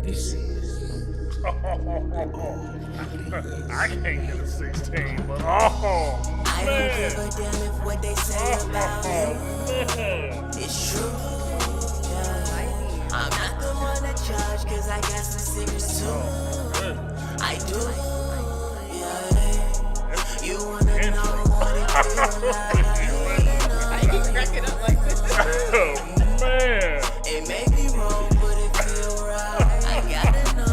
This is I can't get a 16, but oh I don't give man, a damn if what they say about me. man. It's true. I'm not the one to judge, cause I got some secrets too. I do. Yeah. You wanna know what it feels like? Why you cracking up like this? Oh man. It may be wrong, but it feel right. I gotta know.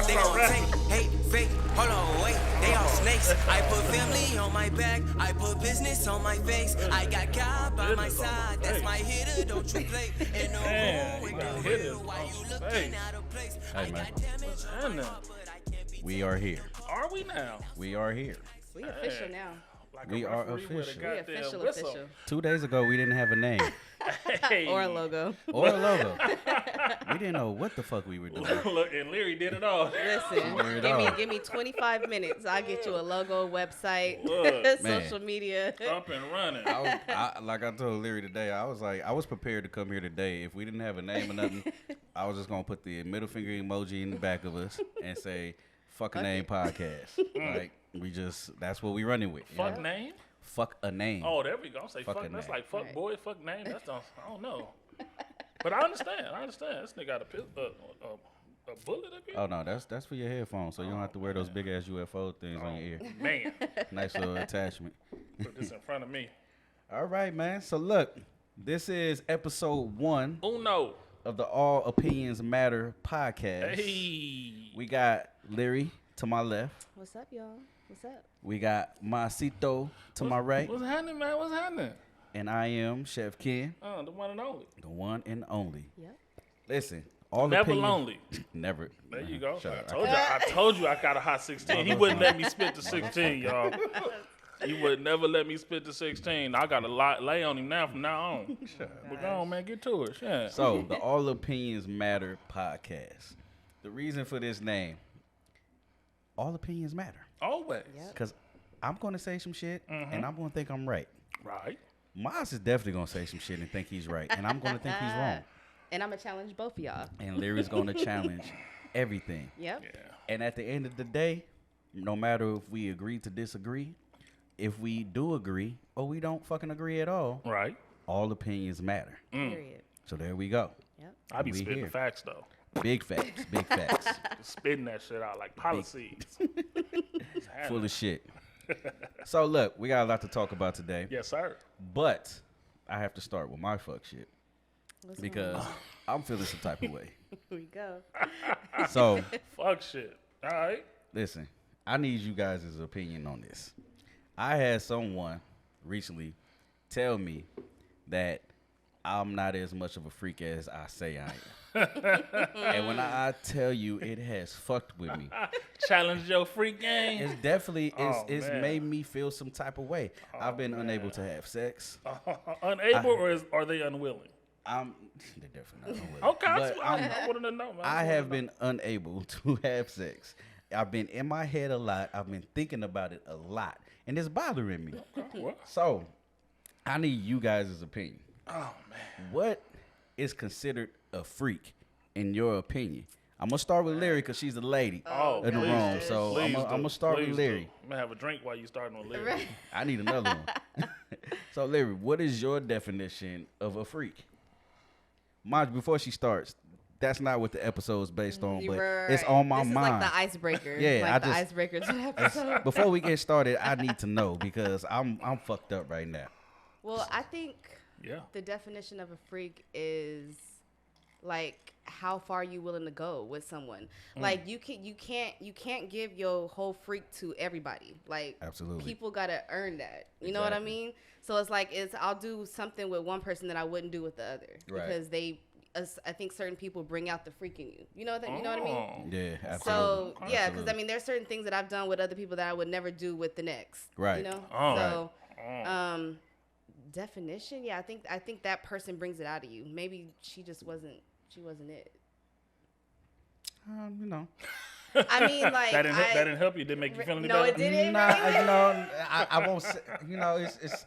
They gon' take, hate, fake, hold on, wait, they all snakes. I put family on my back, I put business on my face. I got God by my side, that's my hitter, don't you play. In the room with the hitter, why you looking out of place? Hey, man. What's happening? We are here. Are we now? We are here. We official now. Like We a are referee with a official. We goddamn official, whistle. official. 2 days ago, we didn't have a name Hey. Or a logo. or a logo. We didn't know what the fuck we were doing. Look, and Leary did it all. Listen, Weird give me dog. 25 minutes. I'll get you a logo, website, Look, man. social media. Up and running. Like I told Leary today, I was prepared to come here today. If we didn't have a name or nothing, I was just gonna put the middle finger emoji in the back of us and say "fuck a name podcast." Like that's what we running with. you Fuck know? name? Fuck a name. Oh, there we go. Say Fuck fuck. a That's name. like fuck Right. boy, fuck name. That's not, I don't know. But I understand. This nigga got a bullet up here. Oh no, that's for your headphones, so you don't have to wear those big ass UFO things on your ear. Man, Nice little attachment. put this in front of me. All right, man. So look, this is episode 1 Uno. of the All Opinions Matter podcast. Hey. We got Leary to my left. What's up, y'all? What's up? We got Masito to my right. What's happening, man? What's happening? And I am Chef Ken, The one and only. the one and only. Yep. Listen, all Never opinion- lonely. Never. There you go. Shut I up. told you I got a hot 16. He wouldn't let me spit the 16, y'all. He would never let me spit the 16. I got a lot lay on him now from now on. But go on, man. Get to it. Yeah. So, the All Opinions Matter podcast. The reason for this name, all opinions matter. Always. Yep. Because I'm going to say some shit, and I'm going to think I'm right. Right. Maz is definitely going to say some shit and think he's right, and I'm going to think he's wrong. And I'm going to challenge both of y'all. And Larry's going to challenge everything. Yep. Yeah. And at the end of the day, no matter if we agree to disagree, if we do agree or we don't fucking agree at all, Right. all opinions matter. Period. So there we go. Yep. I be We spitting here. facts, though. Big facts, big facts. Spitting that shit out like policies. Full of shit. So look, we got a lot to talk about today, Yes, sir. but I have to start with my fuck shit What's because I'm feeling some type of way. Here we go. So Fuck shit. All right. listen, I need you guys' opinion on this. I had someone recently tell me that I'm not as much of a freak as I say I am. And when I tell you it has fucked with me, Challenge your freak game. it's definitely Oh, it's man. made me feel some type of way. I've been unable to have sex. Unable or are they unwilling? They're definitely not unwilling. Okay, But I wanted to know, man. I have been unable to have sex. I've been in my head a lot. I've been thinking about it a lot, and it's bothering me. What? So, I need you guys' opinion. Oh man. What is considered a freak in your opinion? I'm gonna start with Larry because she's the lady Oh, in the please room. do. So Please I'm gonna do. start with Please Larry. do. I'm gonna have a drink while you starting on Larry. I need another one. So Larry, what is your definition of a freak? Mind you, before she starts, that's not what the episode is based on, but it's on my this mind. is like the icebreaker. Yeah, like I the just- icebreaker to the episode. Before we get started, I need to know because I'm fucked up right now. Well, I think Yeah. the definition of a freak is like how far you willing to go with someone. Like you can't give your whole freak to everybody. Like Absolutely. people gotta earn that. You know what I Exactly. mean? So it's like I'll do something with one person that I wouldn't do with the other Right. because I think certain people bring out the freak in you. You know what I mean? Oh. Yeah, absolutely. So yeah, because Absolutely. I mean, there's certain things that I've done with other people that I would never do with the next. Right. You know. Oh. So, Oh. definition. Yeah, I think that person brings it out of you. Maybe she just wasn't. She wasn't it. You know, I mean, like that didn't help you. Didn't make you feel any no, better. it didn't. Nah, I won't say.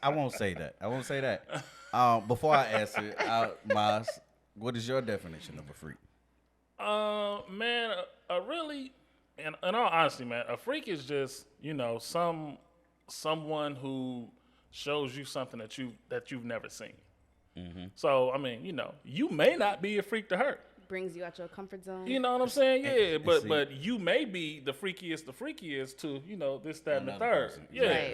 I won't say that. I won't say that. Before I answer, Miles, what is your definition of a freak? Man, a really, in all honesty, man, a freak is just someone who shows you something that you've never seen. Mm-hmm. So I mean, you may not be a freak to her. Brings you out your comfort zone. You know what I'm saying? Yeah, but you may be the freakiest to this, that, and the third. Person. Yeah,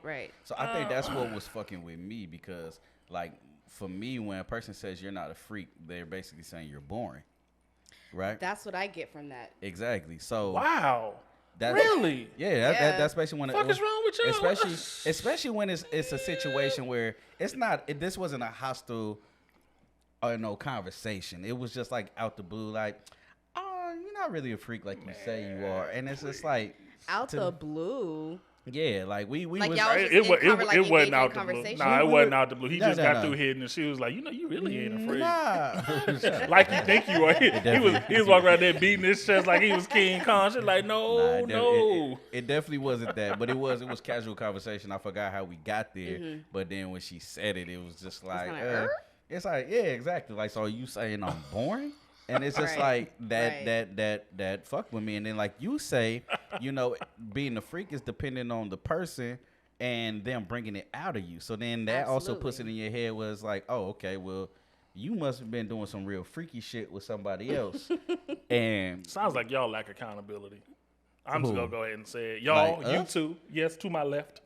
Right. So I think that's what was fucking with me because, like, for me, when a person says you're not a freak, they're basically saying you're boring, right? That's what I get from that. Exactly. So wow. That's, really? Yeah, that's especially when what the fuck is wrong with you? Especially when it's a situation where it's not. This wasn't a hostile, conversation. It was just like out the blue, like, oh, you're not really a freak like you say you are, and it's just like out the blue. Yeah, like we like was. Y'all was it wasn't out the blue. Nah, it wasn't out the blue. He just got through hitting, and she was like, you really ain't afraid. Nah. Like you think you are. He was walking around there beating his chest like he was King Kong. She's like, no. It definitely wasn't that, but it was casual conversation. I forgot how we got there, but then when she said it, it was just like, it's like, yeah, exactly. Like, so are you saying I'm boring? And it's just like that fuck with me. And then like you say, being a freak is dependent on the person and them bringing it out of you. So then that also puts it in your head where it's like, oh, okay, well, you must have been doing some real freaky shit with somebody else. And sounds like y'all lack accountability. I'm just gonna go ahead and say it. Y'all, like, you two, yes, to my left.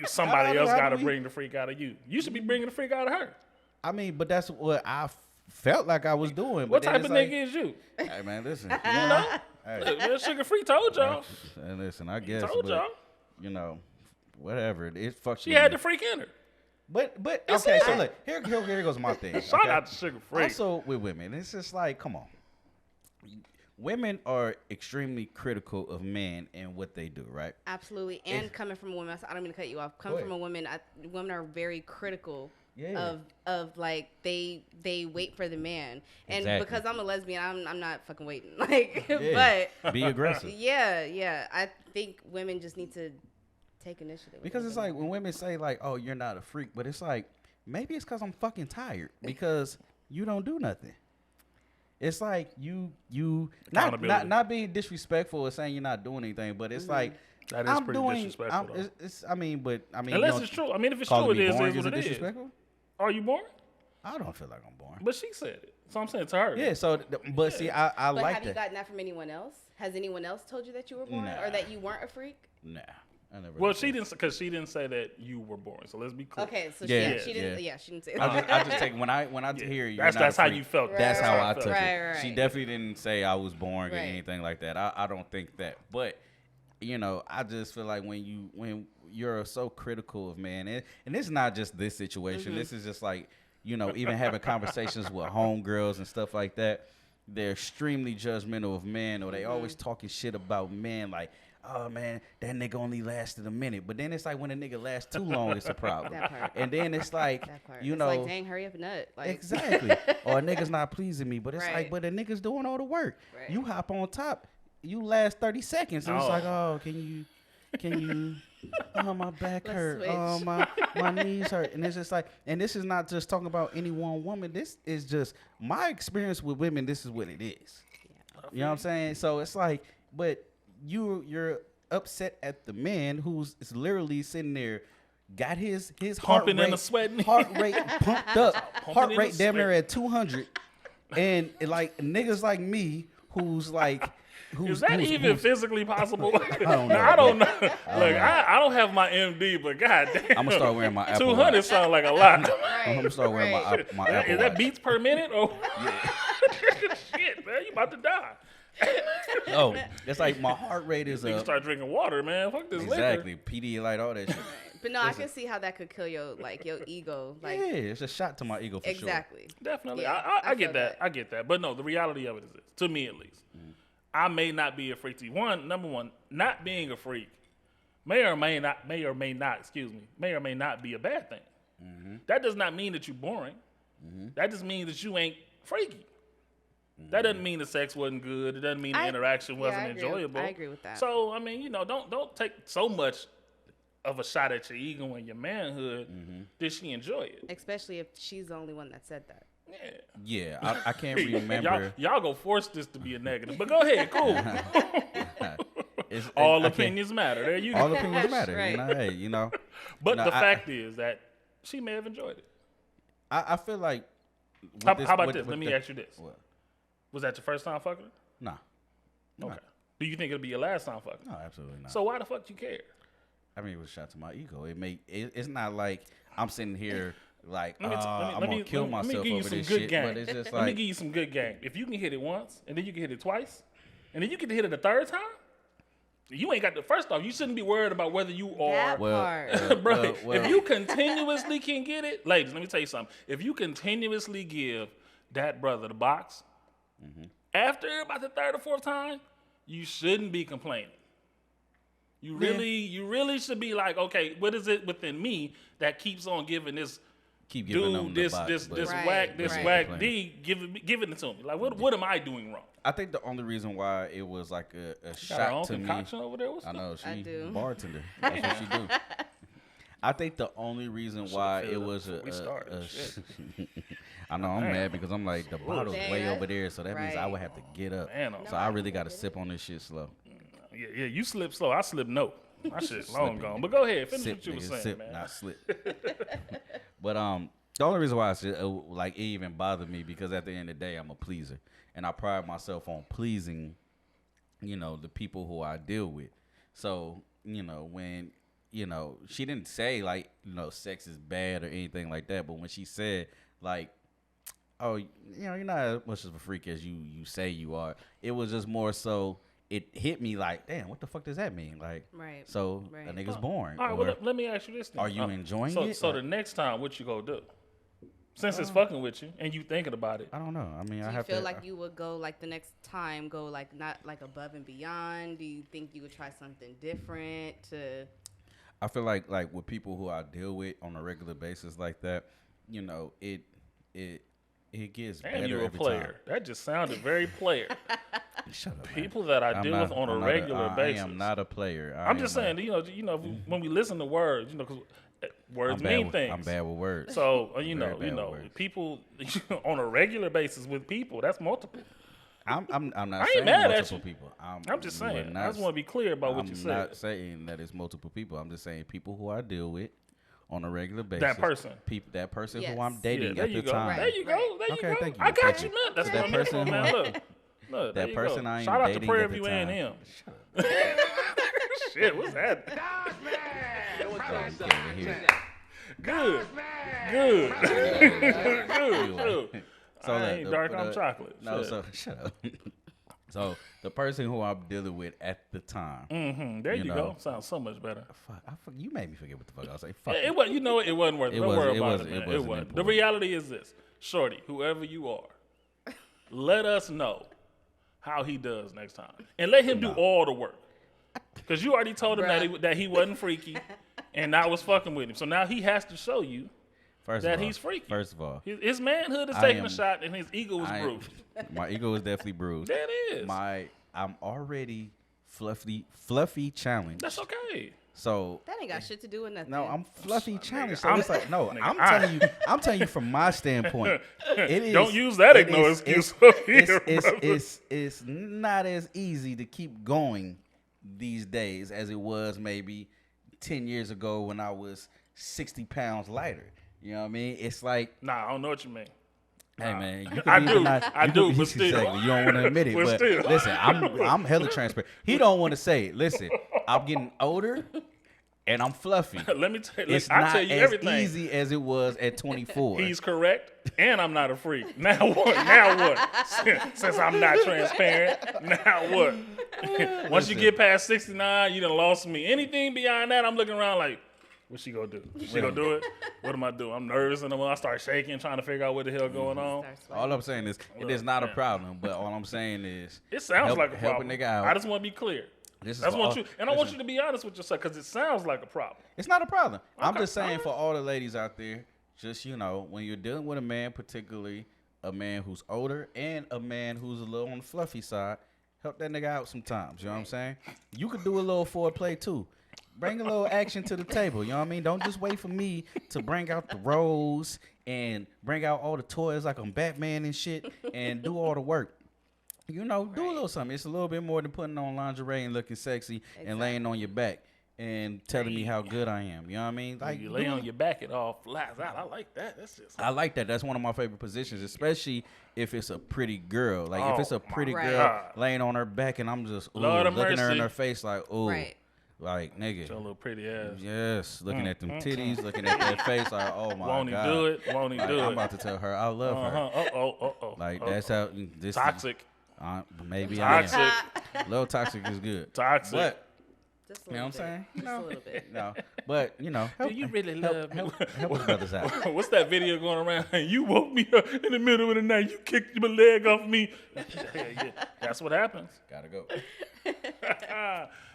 Somebody else got to bring the freak out of you. You should be bringing the freak out of her. I mean, but that's what I felt like I was doing. What but type of nigga is you? Hey, man, listen. Hey. Sugar Free told y'all. And listen, I guess. Told y'all. Whatever. It fucks She had the freak in her. But okay, so look, here goes my thing. Shout out to Sugar Free. Also with women, it's just like, come on. Women are extremely critical of men and what they do, right? Absolutely. And coming from a woman, I don't mean to cut you off. Coming from a woman, women are very critical. Yeah. Of like they wait for the man, and because I'm a lesbian, I'm not fucking waiting. Like, but be aggressive. Yeah. I think women just need to take initiative. Because it's like when women say like, "Oh, you're not a freak," but it's like maybe it's because I'm fucking tired because you don't do nothing. It's like you not being disrespectful or saying you're not doing anything, but it's like. That is pretty disrespectful. Unless it's true. I mean, if it's true, it is what it is. Are you boring? I don't feel like I'm boring. But she said it. So I'm saying to her. Yeah, so, but see, I like that. But have you gotten that from anyone else? Has anyone else told you that you were boring or that you weren't a freak? Nah, I never. Well, she didn't, because she didn't say that you were boring. So let's be clear. Okay, so she didn't. Yeah, she didn't say that. I just take when I hear you. That's how you felt. That's how I took it. Right. She definitely didn't say I was boring or anything like that. I don't think that, but I just feel like when you're so critical of man, and it's not just this situation. This is just like. Even having conversations with homegirls and stuff like that, they're extremely judgmental of men, or they always talking shit about men, like, oh man, that nigga only lasted a minute. But then it's like when a nigga lasts too long, it's a problem. That part. And then it's like, it's like, dang, hurry up and nut. Like. Exactly. Or a nigga's not pleasing me, but it's like, but the nigga's doing all the work. Right. You hop on top, you last 30 seconds, and it's like, oh, can you? Oh, my back hurt. Switch. Oh, my knees hurt. And it's just like, and this is not just talking about any one woman. This is just my experience with women. This is what it is. Yeah. You know what I'm saying? So it's like, but you're upset at the man who's literally sitting there, got his heart pumping rate, and sweating, heart rate pumped up, heart rate damn near at 200, and like niggas like me who's like. Is that even physically possible? I don't know. I don't know. Look, I don't have my MD, but goddamn. I'm going to start wearing my Apple 200 Watch. sound like a lot. I'm going to start wearing my Apple Watch. Is that beats per minute? Oh, yeah. Shit, man, you about to die. Oh, it's like my heart rate is You start drinking water, man. Fuck this liquor. Exactly. Pedialyte, all that shit. But no, I can see how that could kill your ego. Like, yeah, it's a shot to my ego for sure. Exactly. Definitely. Yeah, I get that. I get that. But no, the reality of it is this, to me at least. I may not be a freak to you. Number one, not being a freak may or may not be a bad thing. That does not mean that you're boring. That just means that you ain't freaky. That doesn't mean the sex wasn't good. It doesn't mean the interaction wasn't enjoyable. I agree with that. So, I mean, don't take so much of a shot at your ego and your manhood. Did she enjoy it? Especially if she's the only one that said that. Yeah, I can't remember. Y'all go force this to be a negative. But go ahead, cool. All opinions matter. There you go. All opinions matter. Right. Hey, But the fact is that she may have enjoyed it. I feel like. How about this? Let me ask you this. What? Was that your first time fucking her? Nah. Okay. Do you think it'll be your last time fucking? No, absolutely not. So why the fuck you care? I mean, it was a shot to my ego. It's not like I'm sitting here like I'm let gonna kill myself over this shit. But it's just let me like give you some good game. If you can hit it once, and then you can hit it twice, and then you can hit it a third time, you ain't got the first off. You shouldn't be worried about whether you are. Bro, if you continuously can get it, ladies, let me tell you something. If you continuously give that brother the box, after about the third or fourth time, you shouldn't be complaining. You really should be like, okay, what is it within me that keeps on giving this dude this whack D giving it to me? Like, what am I doing wrong? I think the only reason why it was like a shot to me. Over there? I know she bartender. That's what she do. I think the only reason why it was I know I'm mad because I'm like the bottle's way over there, so that means I would have to get up. So I really got to sip on this shit slow. Yeah, you slip slow. I slip no. My shit long gone. But go ahead, finish what you were saying, sip, man. Not slip. But the only reason why it even bothered me because at the end of the day I'm a pleaser, and I pride myself on pleasing, the people who I deal with. So when she didn't say like sex is bad or anything like that, but when she said like, oh, you're not as much of a freak as you say you are, it was just more so. It hit me like, damn, what the fuck does that mean? Like, so a nigga's boring. All right, well, let me ask you this then. Are you enjoying it? So the next time, what you gonna do? Since it's fucking with you and you thinking about it. I don't know. I mean, I feel like you would go like the next time, go like not like above and beyond? Do you think you would try something different to? I feel like with people who I deal with on a regular basis like that, it gets better. And you're a player. Time. That just sounded very player. Shut up, people that I deal with on a regular basis. I am not a player. I'm just saying, when we listen to words, because words mean things. I'm bad with words. So people on a regular basis with people, that's multiple. I'm not I ain't saying mad multiple at you. people. I'm just saying. I just want to be clear about what you said. I'm not saying that it's multiple people. I'm just saying people who I deal with on a regular basis. That person. That person who I'm dating at the time. There you go. There you go. Thank you. I got you, man. That's what I'm here for, man. Look, that person I am shout out dating to Prairie at the View time. A&M. Shit, what's that? Good. So I ain't dark, I'm chocolate. No, so shut up. So the person who I'm dealing with at the time. There you go. Sounds so much better. Fuck, you made me forget what the fuck I was saying. Fuck. It was. It wasn't worth it. Don't worry about it, man. It wasn't. Important. The reality is this, shorty, whoever you are, let us know how he does next time, and let him do all the work. Because you already told him that he wasn't freaky, and I was fucking with him. So now he has to show you that he's freaky. First of all, his manhood is taking a shot, and his ego is bruised. My ego is definitely bruised. That is. I'm already fluffy challenged. That's okay. So that ain't got shit to do with nothing. No, I'm fluffy challenged. So it's like, no, I'm telling you from my standpoint. It is. Don't use that excuse. It's not as easy to keep going these days as it was maybe 10 years ago when I was 60 pounds lighter. You know what I mean? It's like, nah, I don't know what you mean. Hey man, I do, but still, exactly. You don't want to admit it, but listen, I'm hella transparent. He don't want to say it. Listen, I'm getting older, and I'm fluffy. Let me tell you, it's not as everything. Easy as it was at 24. He's correct, and I'm not a freak. Now what? Now what? Since I'm not transparent, now what? Once you get past 69, you done lost me. Anything beyond that, I'm looking around like, what's she gonna do? She gonna do it? What am I doing? I'm nervous, and I start shaking, trying to figure out what the hell going on. All I'm saying is, it is not a problem. But all I'm saying is, it sounds like a problem. Help a nigga out. I just want to be clear. I want you to be honest with yourself because it sounds like a problem. It's not a problem. Okay. I'm just saying for all the ladies out there, just when you're dealing with a man, particularly a man who's older and a man who's a little on the fluffy side. Help that nigga out sometimes. You know what I'm saying? You could do a little foreplay too. Bring a little action to the table. You know what I mean? Don't just wait for me to bring out the rose and bring out all the toys like I'm Batman and shit and do all the work. You know, do a little something. It's a little bit more than putting on lingerie and looking sexy and laying on your back and telling me how good I am. You know what I mean? Like you lay on your back, it all flies out. I like that. I like that. That's one of my favorite positions, especially if it's a pretty girl. Like if it's a pretty girl laying on her back and I'm just looking her in her face like, like nigga. Your little pretty ass. Yes, looking at them titties, looking at that face like, oh my God. Won't he do it? Won't he do it? I'm about to tell her I love her. Like that's how this toxic. Maybe toxic. I am. A little toxic is good. Toxic. But, just you know what I'm saying? Just a little bit. No. But, you know. Do you really love me? Help us brothers out. What's that video going around? You woke me up in the middle of the night. You kicked my leg off me. Yeah. That's what happens. Gotta go.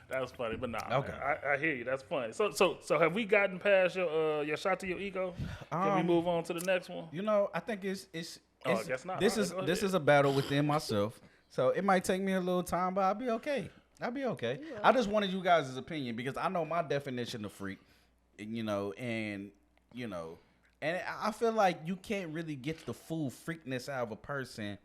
That's funny, but nah. Okay. Man, I hear you. That's funny. So have we gotten past your shot to your ego? Can we move on to the next one? You know, I think it's I guess not. This is a battle within myself. So it might take me a little time, but I'll be okay. I just wanted you guys' opinion because I know my definition of freak, and I feel like you can't really get the full freakness out of a person,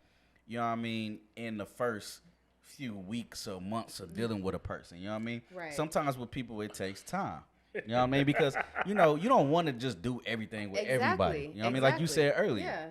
you know what I mean, in the first few weeks or months of dealing with a person, you know what I mean? Right. Sometimes with people it takes time. You know what I mean? Because, you don't want to just do everything with everybody. You know what I mean? Like you said earlier. Yeah.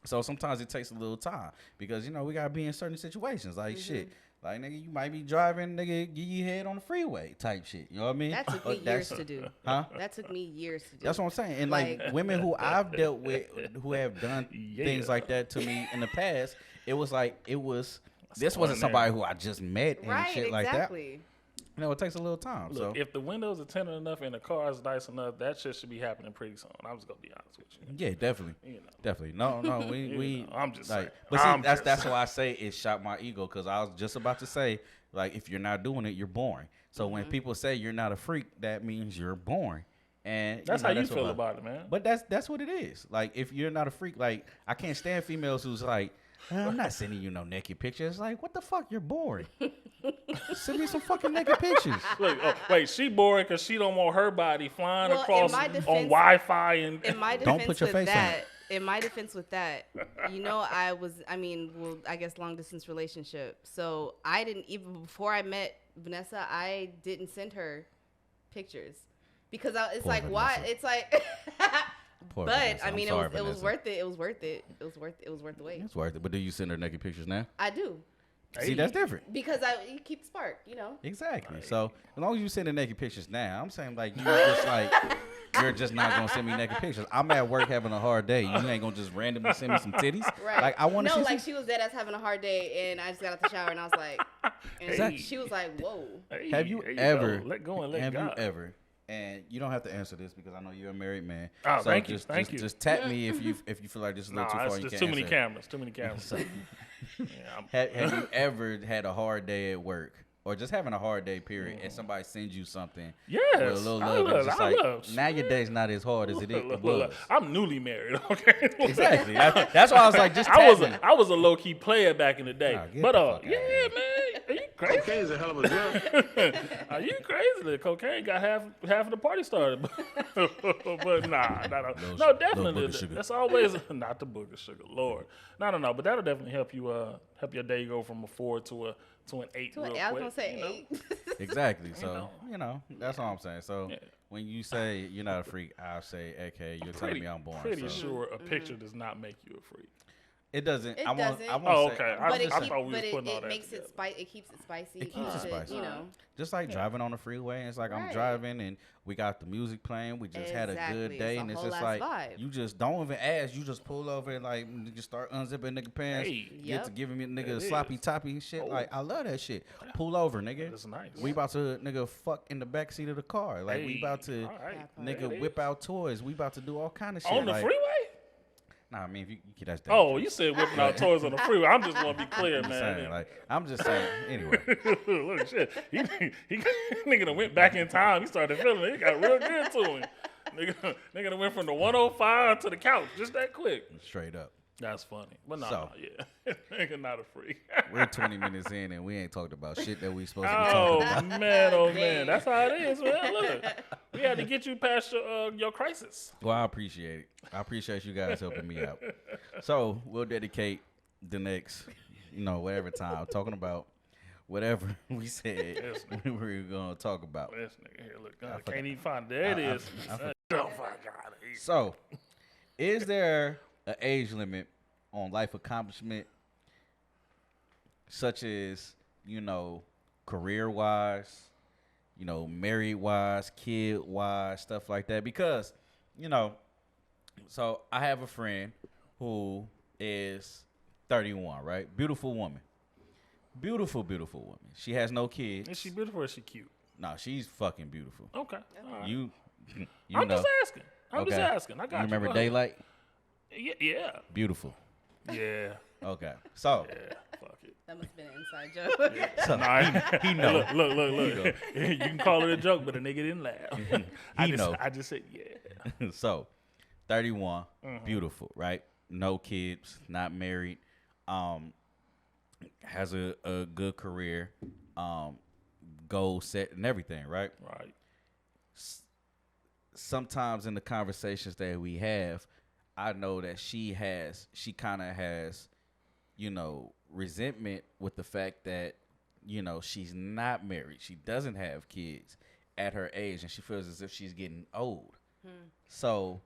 So sometimes it takes a little time because, we got to be in certain situations. Like, shit. Like, nigga, you might be driving, nigga, get your head on the freeway type shit. You know what I mean? That took me years to do. Huh? That took me years to do. That's what I'm saying. And, like women who I've dealt with who have done things like that to me in the past, this wasn't somebody who I just met and shit like that. Exactly. It takes a little time. Look, if the windows are tinted enough and the car is nice enough, that shit should be happening pretty soon. I'm just gonna be honest with you. Yeah, definitely. Definitely. No, we. I'm just like, saying. But see, that's why I say it shot my ego because I was just about to say like if you're not doing it, you're boring. So when people say you're not a freak, that means you're boring. And that's how you feel about it, man. But that's what it is. Like if you're not a freak, like I can't stand females who's like, I'm not sending you no naked pictures. Like, what the fuck? You're boring. Send me some fucking naked pictures. Look, wait, she boring because she don't want her body flying across on Wi-Fi and. In my defense don't put your face on it. In my defense with that, I guess long distance relationship. So I didn't even before I met Vanessa, I didn't send her pictures because it's Poor like Vanessa. why? It's like. Poor but Vanessa. I mean, it was worth it. It was worth it. It was worth the wait. It's worth it. But do you send her naked pictures now? I do. See, that's different. Because you keep the spark, Exactly. Right. So as long as you send the naked pictures now, I'm saying like you're just not gonna send me naked pictures. I'm at work having a hard day. You ain't gonna just randomly send me some titties. Right. Like I want to. No, like she was dead ass having a hard day, and I just got out the shower, and I was like, and she was like, "Whoa." Have you ever let go and let have God. you ever? And you don't have to answer this because I know you're a married man. Oh, so thank you. Just tap me if you feel like this is a little too far. There's too many cameras. Too many cameras. So, have you ever had a hard day at work? Or just having a hard day, period, and somebody sends you something with a little love. It's just like, now your day's not as hard as it was. I'm newly married, okay? Exactly. That's why I was like, just tap me. I was a low-key player back in the day. But, yeah, man. Are you crazy? Cocaine's a hell of a drug. Are you crazy? The cocaine got half of the party started. But nah. No, definitely. That's always not the booger sugar, Lord. No. But that'll definitely help you help your day go from a 4 to an 8 real quick. I was gonna say 8. Exactly. So that's all I'm saying. So when you say you're not a freak, I'll say, okay, you're telling me I'm boring. Pretty sure a picture does not make you a freak. It doesn't. It doesn't. Okay. But it makes it spicy. It keeps it spicy. It keeps it spicy. Just like driving on the freeway. It's like I'm driving and we got the music playing. We just had a good day, and it's just like vibe. You just don't even ask. You just pull over and like just start unzipping nigga pants. Get to giving me nigga a sloppy toppy and shit. Like I love that shit. Pull over, nigga. That's nice. We about to nigga fuck in the back seat of the car. Like we about to nigga whip out toys. We about to do all kind of shit on the freeway. Nah, I mean, if you that's that. Oh, you said whipping out toys on the freeway. I'm just want to be clear, man. I'm just saying. Anyway, look, shit. He nigga done went back in time. He started feeling it. It got real good to him. Nigga done went from the 105 to the couch just that quick. Straight up. That's funny. But yeah. Nigga not a freak. We're 20 minutes in and we ain't talked about shit that we supposed to be talking about. Oh, man. That's how it is, man. Look, we had to get you past your crisis. Well, I appreciate it. I appreciate you guys helping me out. So we'll dedicate the next, whatever time talking about whatever we said we were going to talk about. This nigga here, look, I can't even find it. There it is. So, is there an age limit on life accomplishment, such as, career-wise, married-wise, kid-wise, stuff like that? Because, so I have a friend who is 31, right? Beautiful woman. Beautiful, beautiful woman. She has no kids. Is she beautiful or is she cute? No, she's fucking beautiful. Okay. All right. You I'm just asking. I'm just asking. I got you. Remember Daylight? Yeah. Beautiful. Yeah. Okay. So. Yeah. Fuck it. That must have been an inside joke. Yeah. So, he knows. Look. You can call it a joke, but the nigga didn't laugh. I just said, yeah. So, 31, beautiful, right? No kids, not married, has a good career, goal set and everything, right? Right. Sometimes in the conversations that we have, I know that she kind of has, resentment with the fact that, she's not married. She doesn't have kids at her age, and she feels as if she's getting old. So,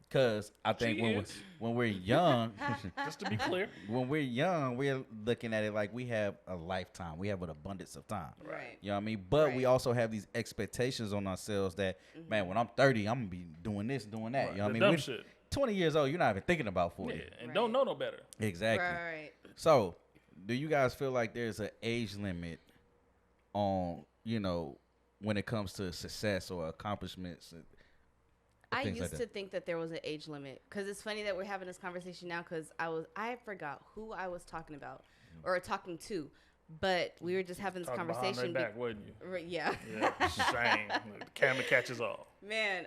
because I think when we're young, just to be clear, when we're young, we're looking at it like we have a lifetime. We have an abundance of time. Right. You know what I mean? But we also have these expectations on ourselves that, man, when I'm 30, I'm going to be doing this, doing that. Right. You know what I I mean? We're 20 years old, you're not even thinking about 40. Yeah, and don't know no better. Exactly. Right. So, do you guys feel like there's an age limit on, when it comes to success or accomplishments? I used to think that there was an age limit, because it's funny that we're having this conversation now, because I forgot who I was talking about or talking to, but we were just having this conversation. Behind their back, wasn't you? Yeah. Yeah. Shame. The camera catches all. Man,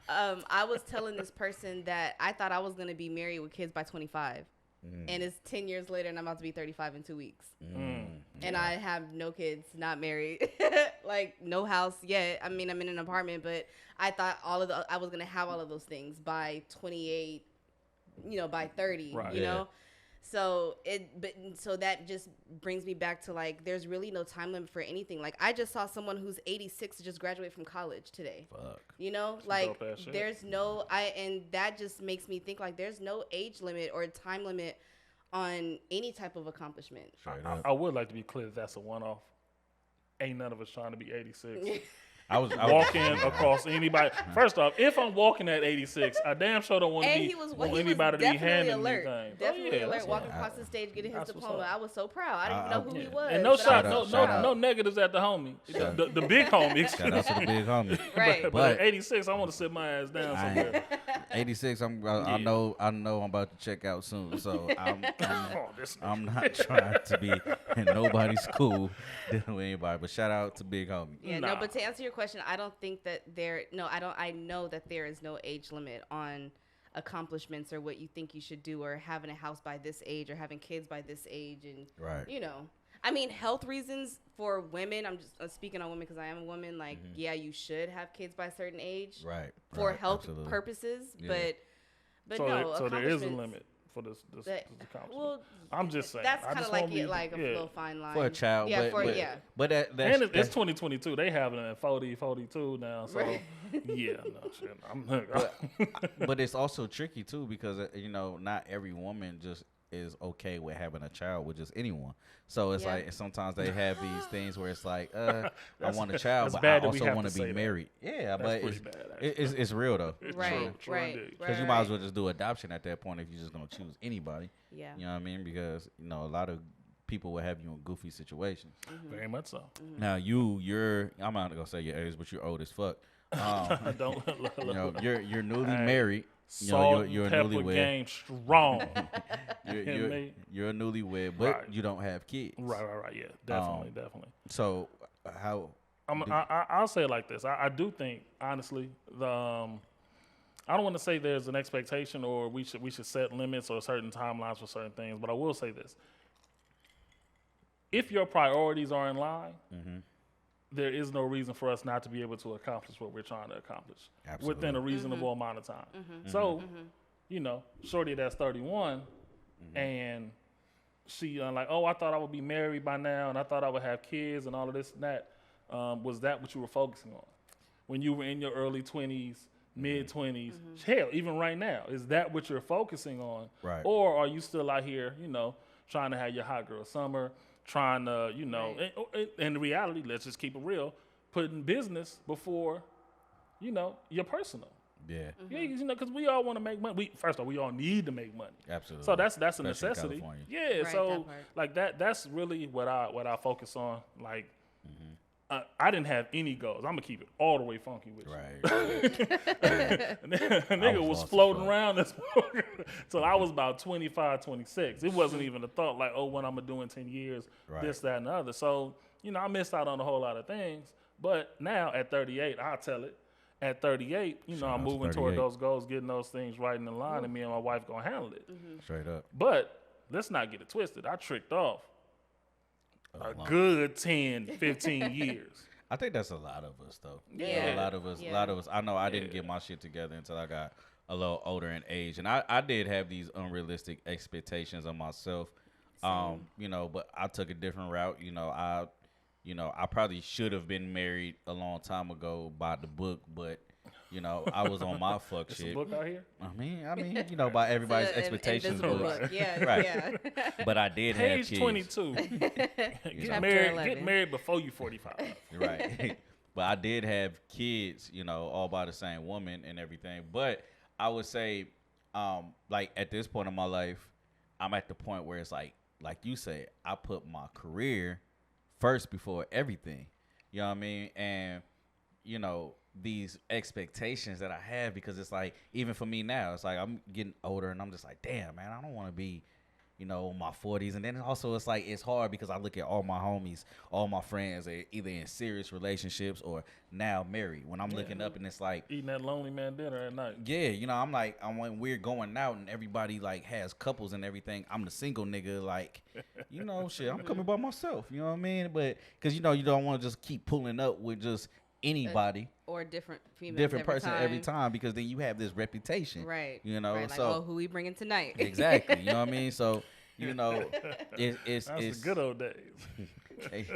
I was telling this person that I thought I was gonna be married with kids by 25. And it's 10 years later, and I'm about to be 35 in 2 weeks. And I have no kids, not married, like no house yet. I mean, I'm in an apartment, but I thought I was gonna have all of those things by 28, by 30, right. So so that just brings me back to like, there's really no time limit for anything. Like, I just saw someone who's 86 just graduate from college today. Fuck. Like there's no, and that just makes me think like there's no age limit or time limit on any type of accomplishment. I would like to be clear that that's a one-off. Ain't none of us trying to be 86. I was walking across anybody. First off, if I'm walking at 86, I damn sure don't want to be anybody to be handing me things. Definitely alert. Walking across the stage, getting his diploma. I was so proud. I didn't even know who he was. And no shot, no negatives at the homie, the big homie. Shout out to the big homie. Right. But at 86, I want to sit my ass down somewhere. 86, I know I'm about to check out soon, so I'm not trying to be in nobody's school dealing with anybody. But shout out to big homie. Yeah, no. But to answer your question, I don't think that I know that there is no age limit on accomplishments or what you think you should do, or having a house by this age, or having kids by this age, and right. I mean, health reasons for women. I'm just speaking on women because I am a woman. Like, yeah, you should have kids by a certain age, right, for health purposes. Yeah. But so there is a limit for this accomplishment. Well, I'm just saying that's kind of like a little fine line for a child. Yeah, but that's and it's 2022. They have it at 40, 42 now. So right. Yeah, no shit. But it's also tricky too, because not every woman just is okay with having a child with just anyone. So it's like sometimes they have these things where it's like, I want a child, but I also want to be married. Yeah, but it's real though. Right. Because you might as well just do adoption at that point if you're just gonna choose anybody. Yeah. You know what I mean? Because a lot of people will have you in goofy situations. Very much so. Now you're I'm not gonna say your age, but you're old as fuck. You're newly married. You're a newlywed. Game strong. you're a newlywed, but you don't have kids. Right. Yeah, definitely. So how? I'll say it like this. I do think, honestly, I don't want to say there's an expectation or we should set limits or certain timelines for certain things, but I will say this. If your priorities are in line, there is no reason for us not to be able to accomplish what we're trying to accomplish within a reasonable amount of time. So, you know, shorty that's 31 and she like, oh, I thought I would be married by now and I thought I would have kids and all of this and that. Was that what you were focusing on? When you were in your early 20s, mid-20s, hell, even right now, is that what you're focusing on? Right. Or are you still out here, you know, trying to have your hot girl summer, trying to, you know, in reality, let's just keep it real, putting business before, you know, your personal. Yeah. Yeah, you know, because we all want to make money. First of all, we all need to make money. Absolutely. So that's a Especially necessity. Yeah. Right, So like that's really what I focus on. Like, I didn't have any goals. I'm gonna keep it all the way funky with you. Right. Nigga was floating around this morning till I was about 25, 26. It wasn't even a thought like, oh, what I'm gonna do in 10 years, this, that, and the other. So, you know, I missed out on a whole lot of things. But now at 38, I'll tell it. At 38, you know, I'm moving toward those goals, getting those things right in the line, and me and my wife gonna handle it. Straight up. But let's not get it twisted. I tricked off a good 10, 15 years. I think that's a lot of us, though. Yeah. A lot of us. I know I didn't get my shit together until I got a little older in age. And I did have these unrealistic expectations of myself. You know, but I took a different route. You know, I probably should have been married a long time ago by the book, but you know, I was on my fuck shit. A book out here? I mean, you know, by everybody's expectations. Book. Yeah, right. Yeah. But I did have kids. Page 22. Get married before you 45. Right. But I did have kids, you know, all by the same woman and everything. But I would say, like at this point in my life, I'm at the point where it's like you say, I put my career first before everything. You know what I mean? And, you know, these expectations that I have, because it's like, even for me now, it's like I'm getting older and I'm just like, damn, man, I don't want to be, you know, in my 40s. And then also it's like, it's hard because I look at all my homies, all my friends are either in serious relationships or now married. When I'm looking up and it's like eating that lonely man dinner at night. Yeah, you know, I'm like, when we're going out and everybody like has couples and everything, I'm the single nigga, like, you know, shit, I'm coming by myself, you know what I mean? But because, you know, you don't want to just keep pulling up with just anybody or different females, different person every time, because then you have this reputation, right? You know, right, like, so who we bringing tonight? Exactly, you know what I mean? So, you know, it's the good old days.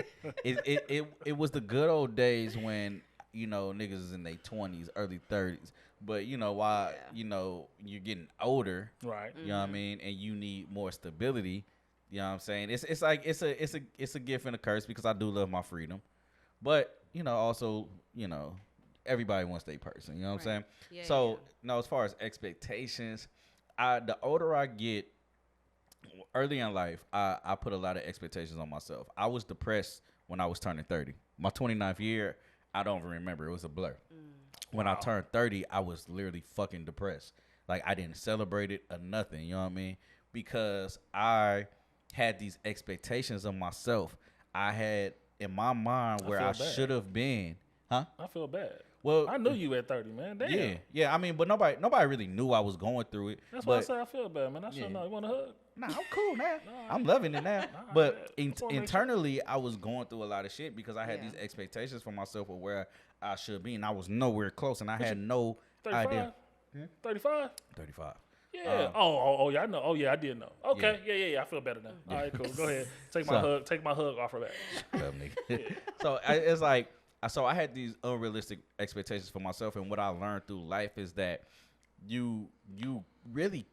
it was the good old days when, you know, niggas is in their 20s, early 30s. But you know, while you know you're getting older, right? You know what I mean, and you need more stability. You know what I'm saying? It's like it's a gift and a curse, because I do love my freedom, but you know, also, you know, everybody wants their person. You know what I'm saying? Yeah, so, no, as far as expectations, the older I get, early in life, I put a lot of expectations on myself. I was depressed when I was turning 30. My 29th year, I don't even remember. It was a blur. When I turned 30, I was literally fucking depressed. Like, I didn't celebrate it or nothing. You know what I mean? Because I had these expectations of myself. I had in my mind where I should have been. Huh? I feel bad. Well, I knew you at 30, man. Damn. Yeah. I mean, but nobody really knew I was going through it. That's why I say I feel bad, man. I should know. You want a hug? Nah, I'm cool now. I'm loving it now. But internally, I was going through a lot of shit because I had these expectations for myself of where I should be, and I was nowhere close, and I had no 35? idea. 35? 35. Yeah. Yeah, I know. Oh yeah, I did know. Okay. Yeah. I feel better now. All right, cool. Go ahead. Take my hug off her back. Love nigga. So it's like, so I had these unrealistic expectations for myself, and what I learned through life is that you really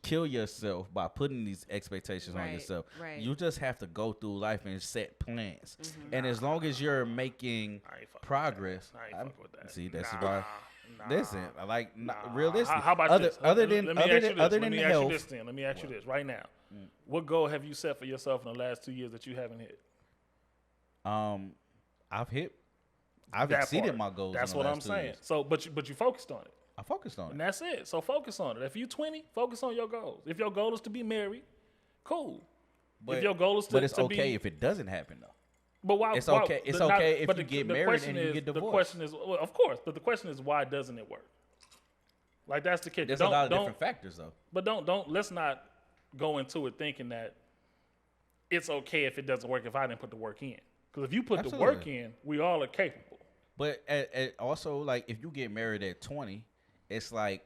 kill yourself by putting these expectations on yourself. Right. You just have to go through life and set plans, and as long as you're making progress, I ain't fuck with that. See, that's why. Listen, realistic. How about this? Let me ask you this right now. What goal have you set for yourself in the last 2 years that you haven't hit? I've exceeded my goals. That's what I'm saying. Years. So, but you focused on it. I focused on it. And that's it. So focus on it. If you're 20, focus on your goals. If your goal is to be married, cool. But, if your goal is to but it's okay if it doesn't happen though. But why? It's okay. It's okay if you get married and you get divorced. The question is, well, of course, but the question is, why doesn't it work? Like that's the kid. There's a lot of different factors though. But let's not go into it thinking that it's okay if it doesn't work if I didn't put the work in. Because if you put the work in, we all are capable. But also, like, if you get married at 20, it's like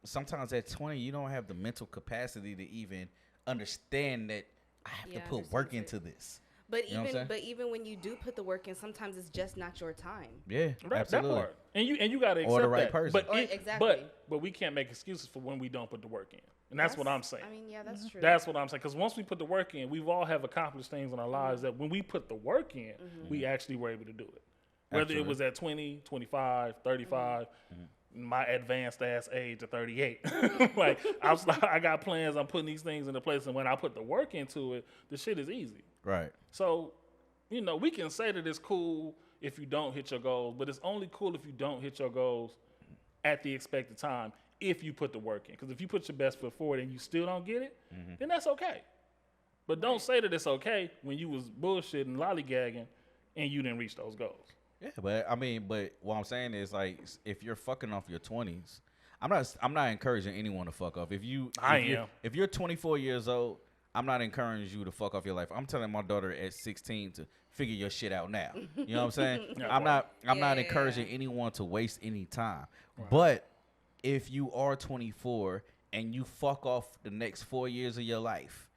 sometimes at 20 you don't have the mental capacity to even understand that I have to put work into this. But even when you do put the work in, sometimes it's just not your time. Yeah, absolutely. That part. And you got to accept or the right that. person. But we can't make excuses for when we don't put the work in. And that's what I'm saying. I mean, yeah, that's true. That's what I'm saying. Because once we put the work in, we've all have accomplished things in our lives that when we put the work in, we actually were able to do it. Whether it was at 20, 25, 35, my advanced ass age of 38. Like, I got plans. I'm putting these things into place. And when I put the work into it, the shit is easy. Right. So, we can say that it's cool if you don't hit your goals, but it's only cool if you don't hit your goals at the expected time if you put the work in. Because if you put your best foot forward and you still don't get it, then that's okay. But don't say that it's okay when you was bullshitting, lollygagging, and you didn't reach those goals. Yeah, but what I'm saying is, like, if you're fucking off your 20s, I'm not encouraging anyone to fuck off. If you're 24 years old, I'm not encouraging you to fuck off your life. I'm telling my daughter at 16 to figure your shit out now. You know what I'm saying? I'm not encouraging anyone to waste any time. Right. But if you are 24 and you fuck off the next 4 years of your life,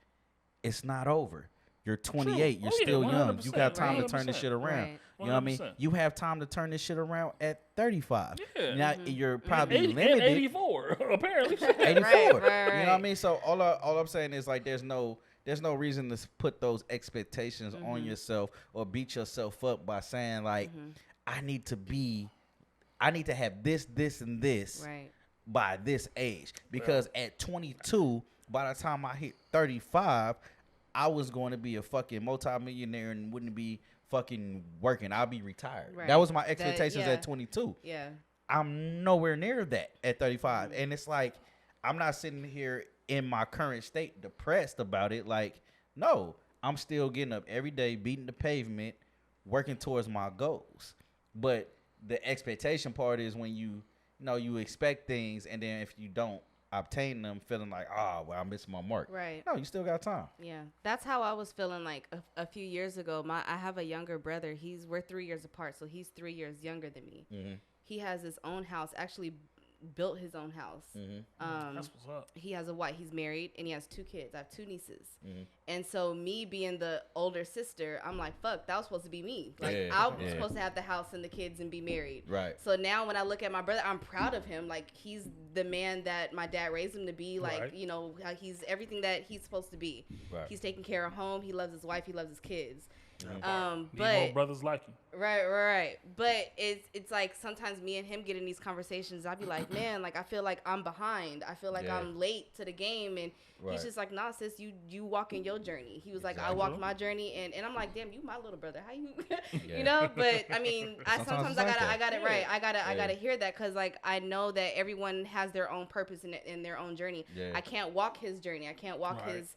it's not over. You're 28. You're still young. You got time to turn this shit around. Right. You know what I mean? You have time to turn this shit around at 35. Yeah. Now you're probably limited. 84, apparently. 84. Right. You know what I mean? So all I'm saying is, like, there's no reason to put those expectations on yourself or beat yourself up by saying, like, I need to have this, and this by this age. Because at 22, by the time I hit 35, I was going to be a fucking multimillionaire and wouldn't be fucking working. I'll be retired. Right. That was my expectations at 22. Yeah. I'm nowhere near that at 35. And it's like, I'm not sitting here in my current state depressed about it. Like, no, I'm still getting up every day, beating the pavement, working towards my goals. But the expectation part is when you expect things, and then if you don't obtain them, feeling like, well, I missed my mark. Right. No, you still got time. Yeah. That's how I was feeling like a few years ago. I have a younger brother. We're 3 years apart, so he's 3 years younger than me. Mm-hmm. He has his own house, actually built his own house. Mm-hmm. That's what's up. He has a wife. He's married, and he has 2 kids. I have 2 nieces. Mm-hmm. And so me being the older sister, I'm like, fuck, that was supposed to be me. Like, I was supposed to have the house and the kids and be married. Right. So now when I look at my brother, I'm proud of him. Like, he's the man that my dad raised him to be. Like, how he's everything that he's supposed to be. Right. He's taking care of home. He loves his wife. He loves his kids. But brothers like you. Right. But it's like sometimes me and him get in these conversations. I'd be like, man, like I feel like I'm behind. I feel like I'm late to the game, and he's just like, nah, sis, you walk in your journey. He was like, I walked my journey, and I'm like, damn, you my little brother. How you, you know? But I mean, I sometimes I got it right. I gotta hear that because like I know that everyone has their own purpose in their own journey. Yeah. I can't walk his journey. I can't walk his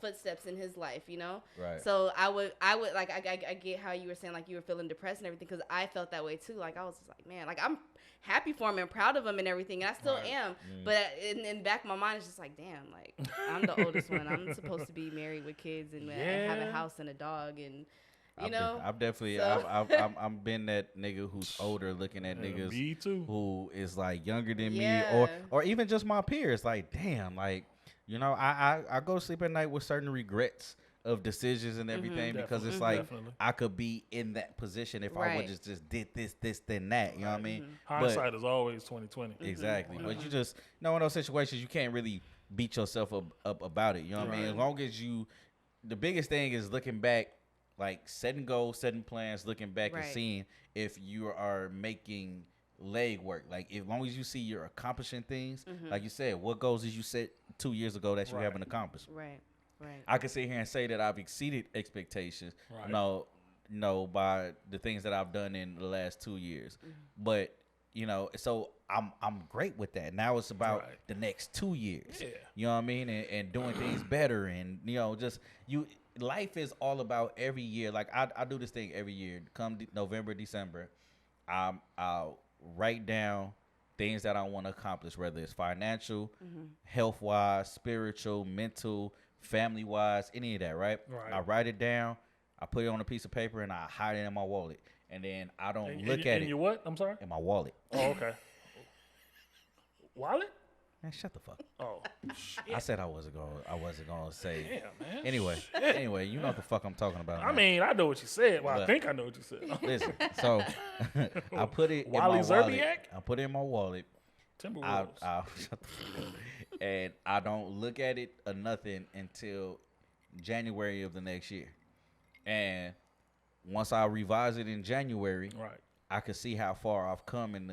footsteps in his life, you know? Right. So I would like, I get how you were saying, like, you were feeling depressed and everything, because I felt that way too. Like, I was just like, man, like, I'm happy for him and proud of him and everything, and I still am. But in the back of my mind, it's just like, damn, like, I'm the oldest one. I'm supposed to be married with kids and have a house and a dog, and you know? I've definitely, I've been that nigga who's older looking at niggas me too. Who is, like, younger than me, or even just my peers. Like, damn, like, you know, I go to sleep at night with certain regrets of decisions and everything, because it's like I could be in that position if I would just did this, then that. You know what I mean? Hindsight is always 20/20. Exactly. But you just in those situations you can't really beat yourself up about it. You know what I mean? As long as the biggest thing is looking back, like setting goals, setting plans, looking back and seeing if you are making leg work. Like, as long as you see you're accomplishing things, like you said, what goals did you set 2 years ago that you haven't accomplished? Right. I can sit here and say that I've exceeded expectations, by the things that I've done in the last 2 years. But so I'm great with that. Now it's about the next 2 years. Yeah. You know what I mean? And doing things better, and life is all about every year. Like, I do this thing every year. Come November, December, I'll write down things that I want to accomplish, whether it's financial, health-wise, spiritual, mental, family-wise, any of that, right? I write it down, I put it on a piece of paper, and I hide it in my wallet. And then I don't look at it. In your what? I'm sorry? In my wallet. Oh, okay. Wallet? Man, shut the fuck. Oh, shit. I said I wasn't gonna say. Damn, man. Anyway, you know what the fuck I'm talking about. I mean, I know what you said. Well, I think I know what you said. Listen, so I put it in my wallet. I put it in my wallet. Timberwolves. I'll shut the fuck up. And I don't look at it or nothing until January of the next year. And once I revise it in January, I can see how far I've come in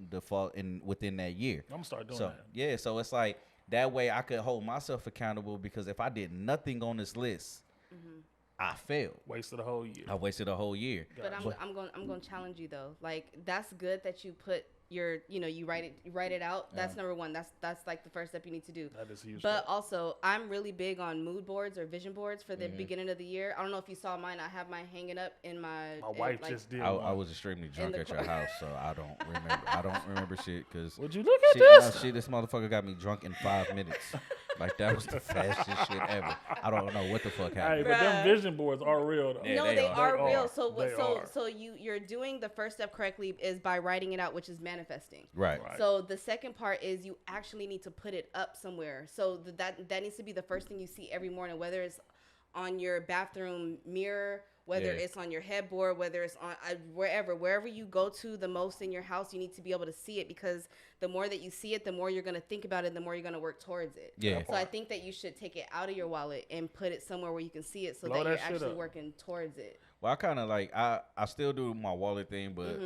the fall within that year. I'm gonna start doing that. Yeah, so it's like that way I could hold myself accountable, because if I did nothing on this list, I failed. Wasted a whole year. I wasted a whole year. But I'm going to challenge you though. Like, that's good that you put your, you write it out. That's number one. That's like the first step you need to do. That is huge. But also, I'm really big on mood boards or vision boards for the beginning of the year. I don't know if you saw mine. I have mine hanging up in my. My wife just did. I was extremely drunk at your house, so I don't remember. I don't remember shit because. Would you look at this? No, this motherfucker got me drunk in 5 minutes. Like, that was the fastest shit ever. I don't know what the fuck happened. Hey, but them vision boards are real though. Yeah, no, they are real. Are. So you're doing the first step correctly is by writing it out, which is manifesting. Right. So the second part is you actually need to put it up somewhere. So that needs to be the first thing you see every morning, whether it's on your bathroom mirror, whether it's on your headboard, whether it's on wherever you go to the most in your house, you need to be able to see it, because the more that you see it, the more you're going to think about it, the more you're going to work towards it. Yeah. So I think that you should take it out of your wallet and put it somewhere where you can see it, so that you're actually working towards it. Well, I kind of like I still do my wallet thing, but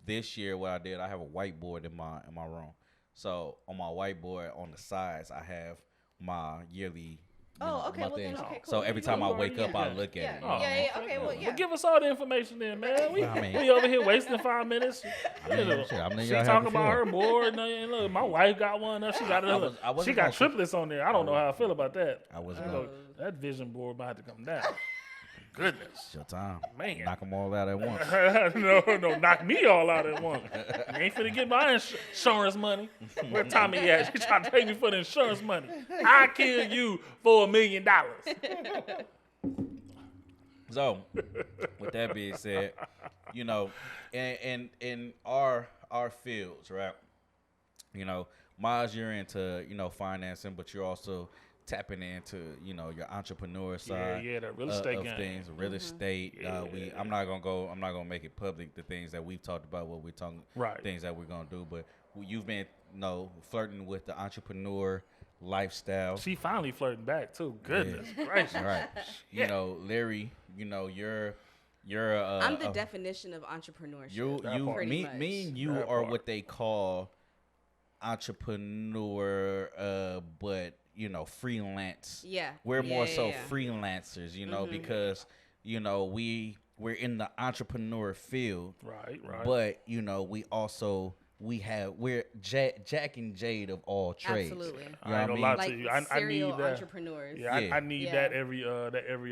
this year what I did, I have a whiteboard in my room. So on my whiteboard on the sides, I have my yearly. Okay. Well, then, cool. So every time I wake up, I look at it. Okay. Well, yeah. Well, give us all the information then, man. We over here wasting 5 minutes. She talking about her board, and look, my wife got one. She got another. She got triplets on there. I don't know how I feel about that. I wasn't. That vision board might have to come down. Goodness. It's your time. Man. Knock them all out at once. No, knock me all out at once. You ain't finna get my insurance money. Where Tommy at? She trying to pay me for the insurance money. I kill you for $1 million. So, with that being said, in our fields, right? Miles, you're into, financing, but you're also tapping into, your entrepreneur side. Yeah, the real estate of game. things, real estate. I'm not gonna make it public, the things that we've talked about, what we're talking, things that we're gonna do. But you've been, flirting with the entrepreneur lifestyle. She finally flirting back too. Goodness gracious. Right. Larry, you're I'm the definition of entrepreneurship. Me and you are what they call entrepreneur, but freelance. Yeah. We're more so freelancers, because we're in the entrepreneur field. Right. But we're Jack and Jade of all trades. Absolutely. I ain't gonna lie to you. I serial need that. Entrepreneurs. Yeah, I need that every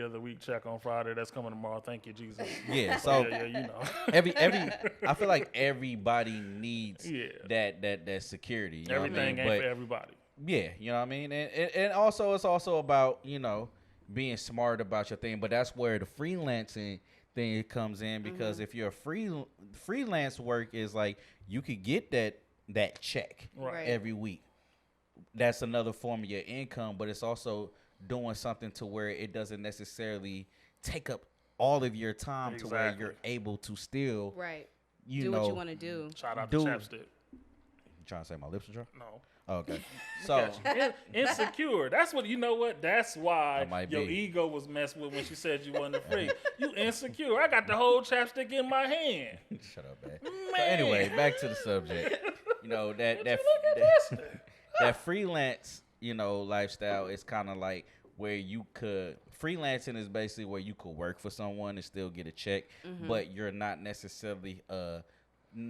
other week check on Friday. That's coming tomorrow. Thank you, Jesus. Yeah. So every I feel like everybody needs that security. Everything ain't for everybody. Yeah, you know what I mean? And also it's also about, being smart about your thing, but that's where the freelancing thing comes in, because if you're freelance work is like you could get that check every week. That's another form of your income, but it's also doing something to where it doesn't necessarily take up all of your time to where you're able to still do what you want to do. Shout out to Chapstick. You trying to say my lips are dry? No. Okay. So insecure. That's what That's why your ego was messed with when she said you wasn't free. You insecure. I got the whole chapstick in my hand. Shut up, man. So anyway, back to the subject. That freelance, lifestyle is kind of like where you could freelancing is basically where you could work for someone and still get a check, but you're not necessarily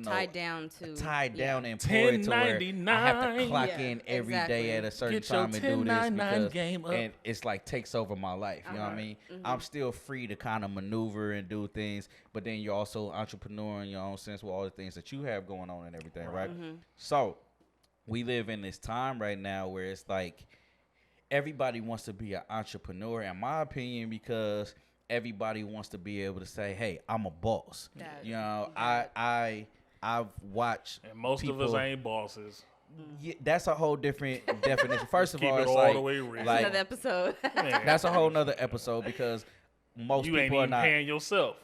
tied down employed to where I have to clock in every day at a certain time and do this because and it's like takes over my life. You know what I mean? I'm still free to kind of maneuver and do things, but then you're also entrepreneur in your own sense with all the things that you have going on and everything, right? So we live in this time right now where it's like everybody wants to be an entrepreneur, in my opinion, because everybody wants to be able to say, "Hey, I'm a boss." You know, I've watched, and most of us ain't bosses. Yeah, that's a whole different definition. First of all, it's all like, the way real. That's another episode. That's a whole nother episode because most you people ain't are not paying yourself,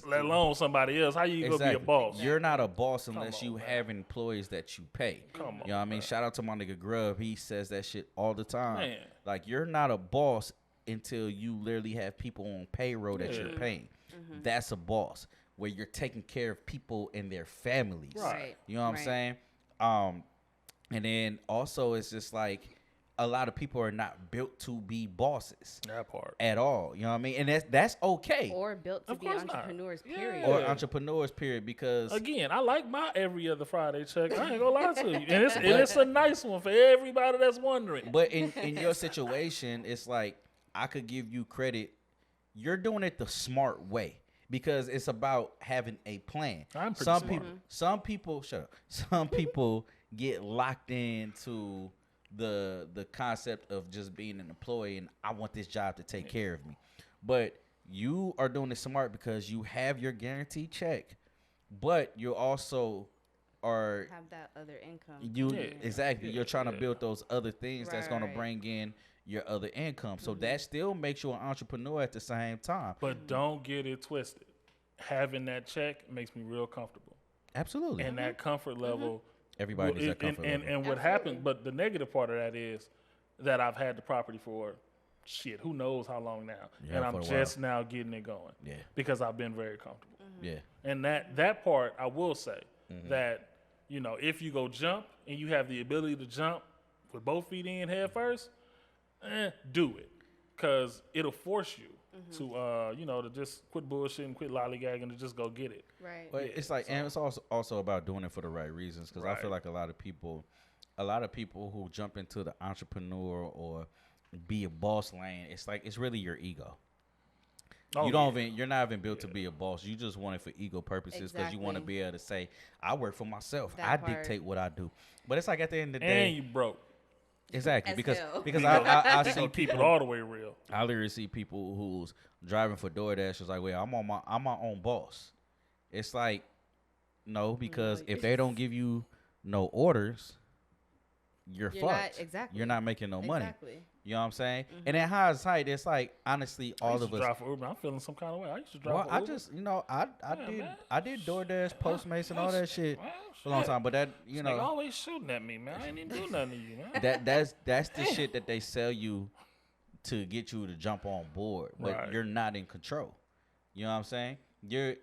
let alone somebody else. How you gonna be a boss? You're not a boss unless you have employees that you pay. You know what I mean? Shout out to my nigga Grub. He says that shit all the time. Man. Like, you're not a boss until you literally have people on payroll that you're paying. That's a boss, where you're taking care of people and their families. Right. You know what I'm saying? And then also it's just like a lot of people are not built to be bosses. That part. At all. You know what I mean? And that's okay. Or built to be entrepreneurs, period. Or entrepreneurs, period, because again, I like my every other Friday check. I ain't gonna lie to you. And it's a nice one for everybody that's wondering. But in your situation, it's like I could give you credit. You're doing it the smart way. Because it's about having a plan. I'm pretty smart. Some people get locked into the concept of just being an employee and I want this job to take care of me. But you are doing it smart because you have your guaranteed check, but you also are have that other income. You're trying to build those other things that's going to bring in your other income. So that still makes you an entrepreneur at the same time. But don't get it twisted. Having that check makes me real comfortable. Absolutely. And that comfort level. Everybody needs that comfort level. And what happened, but the negative part of that is that I've had the property for who knows how long now. And I'm just now getting it going. Yeah. Because I've been very comfortable. Yeah. And that part, I will say that, you know, if you go jump and you have the ability to jump with both feet in head first, do it, because it'll force you to, to just quit bullshitting, quit lollygagging, to just go get it. Right. But it's like, and it's also about doing it for the right reasons, because I feel like a lot of people who jump into the entrepreneur or be a boss lane, it's like it's really your ego. You're not even built to be a boss. You just want it for ego purposes because you want to be able to say, I work for myself. I dictate what I do. But it's like at the end of the day, and you broke. Exactly, because I see people all the way real. I literally see people who's driving for DoorDash is like, well, I'm my own boss. It's like, no, because if they don't give you no orders, you're fucked. You're not making no money. You know what I'm saying? And in hindsight, it's like, honestly, all of us. Drive for Uber. I'm feeling some kind of way. I used to drive for Uber. I did DoorDash, Postmates, and all that shit for a long time. But that, They always shooting at me, man. I ain't even do nothing to you, man. That's the shit that they sell you to get you to jump on board, but you're not in control. You know what I'm saying?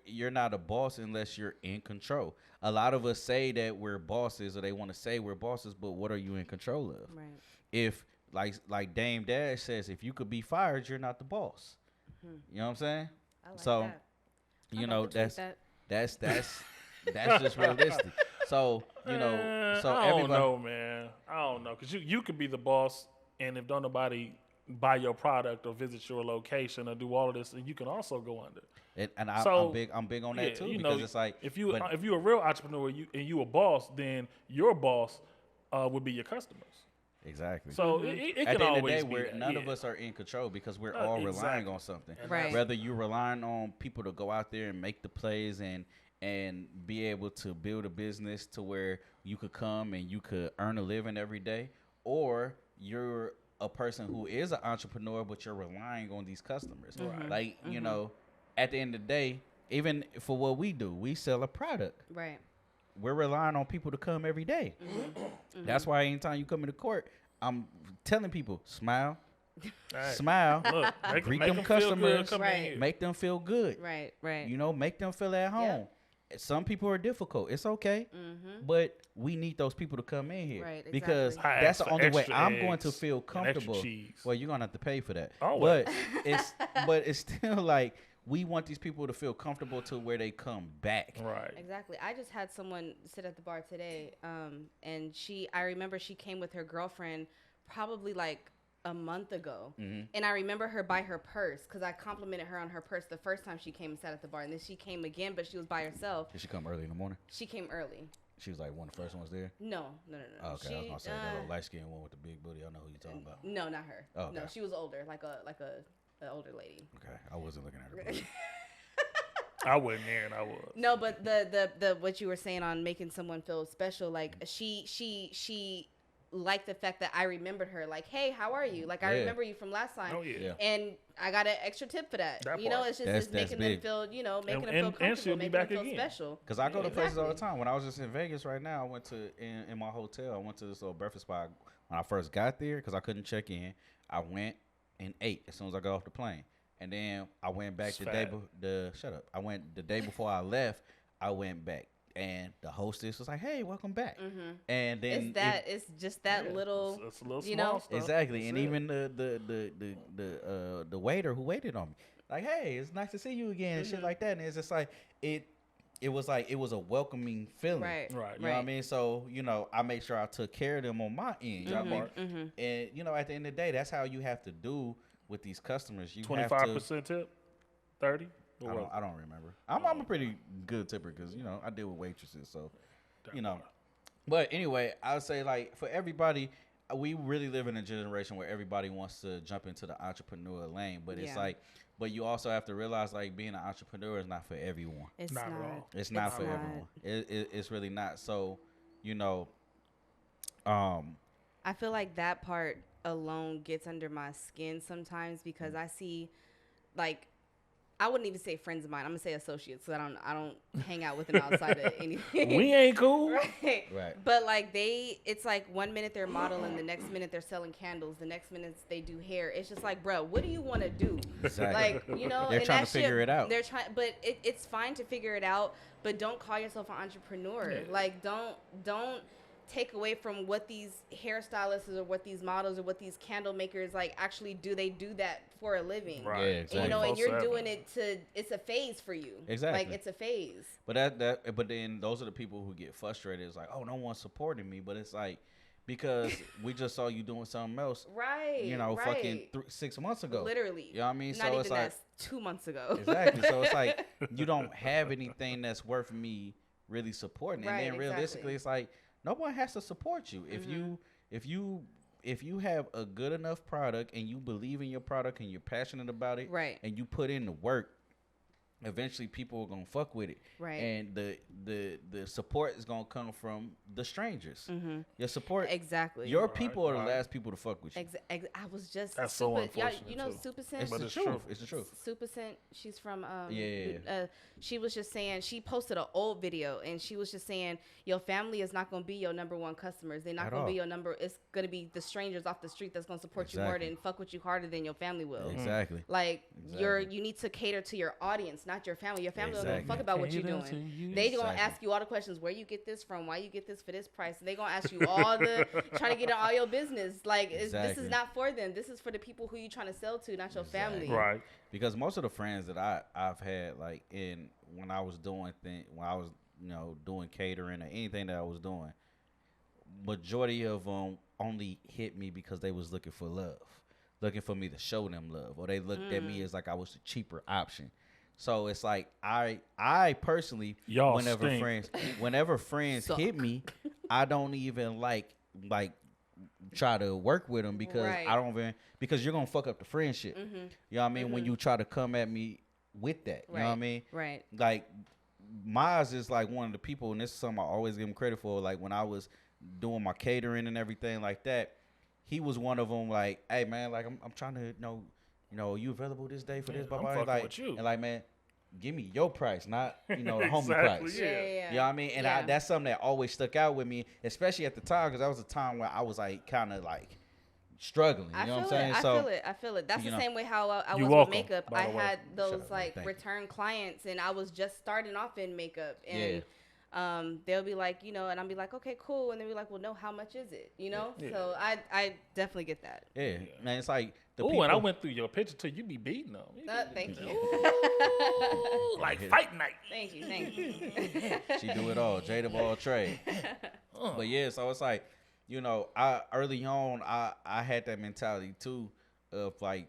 You're not a boss unless you're in control. A lot of us say that we're bosses, or they want to say we're bosses, but what are you in control of? Right. If like Dame Dash says, if you could be fired, you're not the boss. You know what I'm saying? I like so, that. that's just realistic. So I don't know, man. I don't know, because you could be the boss, and if don't nobody buy your product or visit your location or do all of this, and you can also go under. I'm big on that too, because it's like if you're a real entrepreneur and you a boss, then your boss would be your customers. Exactly. So it can always be that. None of us are in control because we're all relying on something. Right. Whether you're relying on people to go out there and make the plays and be able to build a business to where you could come and you could earn a living every day, or you're a person who is an entrepreneur but you're relying on these customers. Like, at the end of the day, even for what we do, we sell a product. Right. We're relying on people to come every day. That's why anytime you come into court, I'm telling people, smile, smile, look, greet them customers, right. Make them feel good. Right. Make them feel at home. Yep. Some people are difficult. It's okay, but we need those people to come in here, right, exactly. Because that's the only way I'm going to feel comfortable. Well, you're gonna have to pay for that. Always. But it's still like we want these people to feel comfortable to where they come back. Right. Exactly. I just had someone sit at the bar today, and I remember she came with her girlfriend probably like a month ago, and I remember her by her purse because I complimented her on her purse the first time she came and sat at the bar, and then she came again, but she was by herself. Did she come early in the morning? She came early. She was like one of the first ones there? No. Oh, okay, I was gonna say that little light skinned one with the big booty. I know who you're talking about. No, not her. Oh, okay. No, she was older, like a older lady. Okay, I wasn't looking at her. I wasn't there, and I was. No, but the what you were saying on making someone feel special, like she liked the fact that I remembered her, like, hey, how are you? Like, I remember you from last time. Oh yeah. And I got an extra tip for that. That you know, part. it's just it's making them feel, making them feel comfortable, and she'll be making back them feel again. special. Because I go to places all the time. When I was just in Vegas right now, I went to in my hotel. I went to this little breakfast spot when I first got there because I couldn't check in. I went and ate as soon as I got off the plane, and then I went back I went the day before I left. I went back, and the hostess was like, "Hey, welcome back." And then it's just that little, it's a little you small know, stuff. exactly. That's and it. even the waiter who waited on me, like, "Hey, it's nice to see you again," and shit like that. And it's just like it was a welcoming feeling. right? Right. You know what I mean? So, I made sure I took care of them on my end. You know what I mean? And, at the end of the day, that's how you have to do with these customers. You 25% tip, 30. I don't remember. I'm a pretty good tipper because, I deal with waitresses. So, But anyway, I would say, like, for everybody, we really live in a generation where everybody wants to jump into the entrepreneur lane. But it's like, but you also have to realize, like, being an entrepreneur is not for everyone. It's Not not. at all. It's not for everyone. It's really not. So, I feel like that part alone gets under my skin sometimes because I see, like, I wouldn't even say friends of mine. I'm gonna say associates, so I don't hang out with them outside of anything. We ain't cool. Right. But like it's like 1 minute they're modeling, the next minute they're selling candles, the next minute they do hair. It's just like, bro, what do you want to do? Exactly. Like, they're and trying to figure it out. They're trying, but it's fine to figure it out. But don't call yourself an entrepreneur. Yeah. Like, don't take away from what these hairstylists or what these models or what these candle makers like actually do. They do that for a living. Right. Yeah, exactly. And, and you're 24/7. doing it it's a phase for you. Exactly. Like, it's a phase. But but then those are the people who get frustrated. It's like, oh, no one's supporting me. But it's like, because we just saw you doing something else. Right. Right. Fucking 6 months ago. Literally. You know what I mean? Not So even it's like, that. 2 months ago. Exactly. So it's like, you don't have anything that's worth me really supporting. Right, And then realistically, exactly. it's like, no one has to support you. If you have a good enough product and you believe in your product and you're passionate about it, Right. and you put in the work, eventually people are gonna fuck with it. Right. And the support is gonna come from the strangers. Your support, Exactly. your people are the right. last people to fuck with you. I was just. That's so unfortunate, You know, too. Super It's Scent. But the it's truth. true. It's the truth. Super Scent. She's from. Yeah. She was just saying, she posted an old video and she was just saying, your family is not going to be your number one customers. They're not At going to be all. your number. It's going to be the strangers off the street that's going to support you more Exactly. and fuck with you harder than your family will. Exactly. Like, Exactly. you need to cater to your audience, not your family. Your family don't give a Exactly. fuck about what you're Cater to doing. you. They gonna Exactly. ask you all the questions. Where you get this from? Why you get this for this price? And they gonna ask you all the trying to get in all your business. Like, this Exactly. is not for them. This is for the people who you trying to sell to, not your Exactly. family. Right. Because most of the friends that I've had, like, when I was doing doing catering or anything that I was doing, majority of them only hit me because they was looking for love, looking for me to show them love, or they looked at me as like I was the cheaper option. So it's like I personally, Y'all whenever friends Suck. hit me, I don't even like try to work with them because Right. I don't even, because you're gonna fuck up the friendship. You know what I mean? When you try to come at me with that, you know what I mean? Right. Like, Miles is like one of the people, and this is something I always give him credit for. Like, when I was doing my catering and everything like that, he was one of them. Like, hey man, like I'm trying to are you available this day for this? Blah, I'm blah. fucking Like, with you. and like, man, give me your price, not the homie Exactly, price. yeah. You know what I mean? And Yeah. that's something that always stuck out with me, especially at the time, because that was a time where I was like kind of like struggling. You know what I'm saying? I feel it. That's you the know. same way how I You was welcome, with makeup. by I the way. had Shut those up, man. like Thank you. return clients, and I was just starting off in makeup, and they'll be like, and I'll be like, okay, cool. And they'll be like, well, no, how much is it? So I definitely get that. Yeah. Man, it's like and I went through your picture too. You be beating them. Thank you. Ooh, like fight night. Thank you. She do it all. Jada ball trade. But yeah, so it's like, I early on, I had that mentality too of like,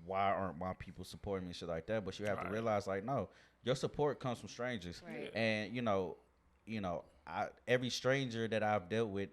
why aren't my people supporting me and shit like that? But you have to realize, like, no, your support comes from strangers. Right. And, every stranger that I've dealt with,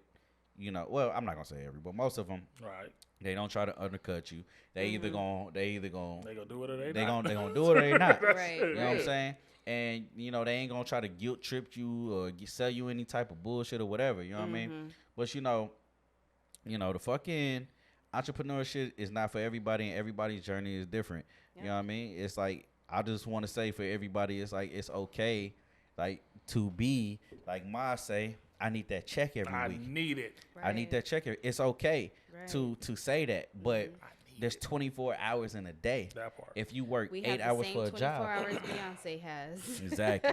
well, I'm not going to say every, but most of them, right, they don't try to undercut you. They either going they gonna do it or they not. They gonna do it or they not. Right. You know what I'm saying? And, they ain't going to try to guilt trip you or sell you any type of bullshit or whatever. You know what I mean? But, the fucking entrepreneurship is not for everybody, and everybody's journey is different. Yeah. You know what I mean? It's like, I just want to say for everybody, it's like, it's okay, like, to be, like Ma say, I need that check every week. I need it. Right. I need that check. It's okay to say that, but there's 24 hours in a day. That part. If you work 8 hours for a job. 24 hours Beyonce has. Exactly.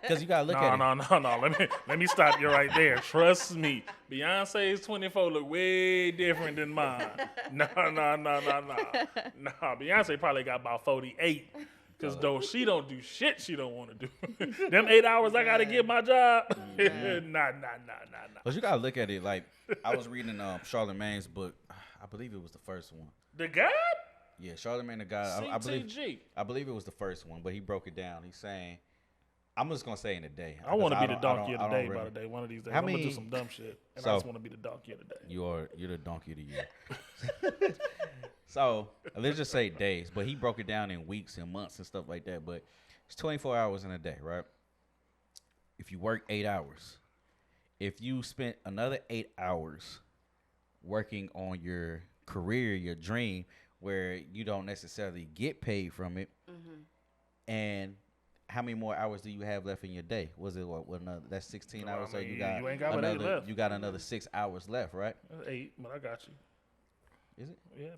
Because you got to look at it. No. Let me stop you right there. Trust me. Beyonce's 24 look way different than mine. No. Beyonce probably got about 48. Because though she don't do shit she don't want to do. Them 8 hours I got to get my job. Nah. But you got to look at it like, I was reading Charlamagne's book. I believe it was the first one. The God? Yeah, Charlamagne the God. I believe it was the first one, but he broke it down. He's saying, I'm just going to say in a day. I want to be the donkey of the day by the day. One of these days. I'm going to do some dumb shit. And I just want to be the donkey of the day. You're the donkey of the year. So, let's just say days. But he broke it down in weeks and months and stuff like that. But it's 24 hours in a day, right? If you work 8 hours, if you spent another 8 hours working on your career, your dream, where you don't necessarily get paid from it, and how many more hours do you have left in your day? Was it what another? That's 16 hours. So you got another 6 hours left, right? 8, but I got you. Is it? Yeah.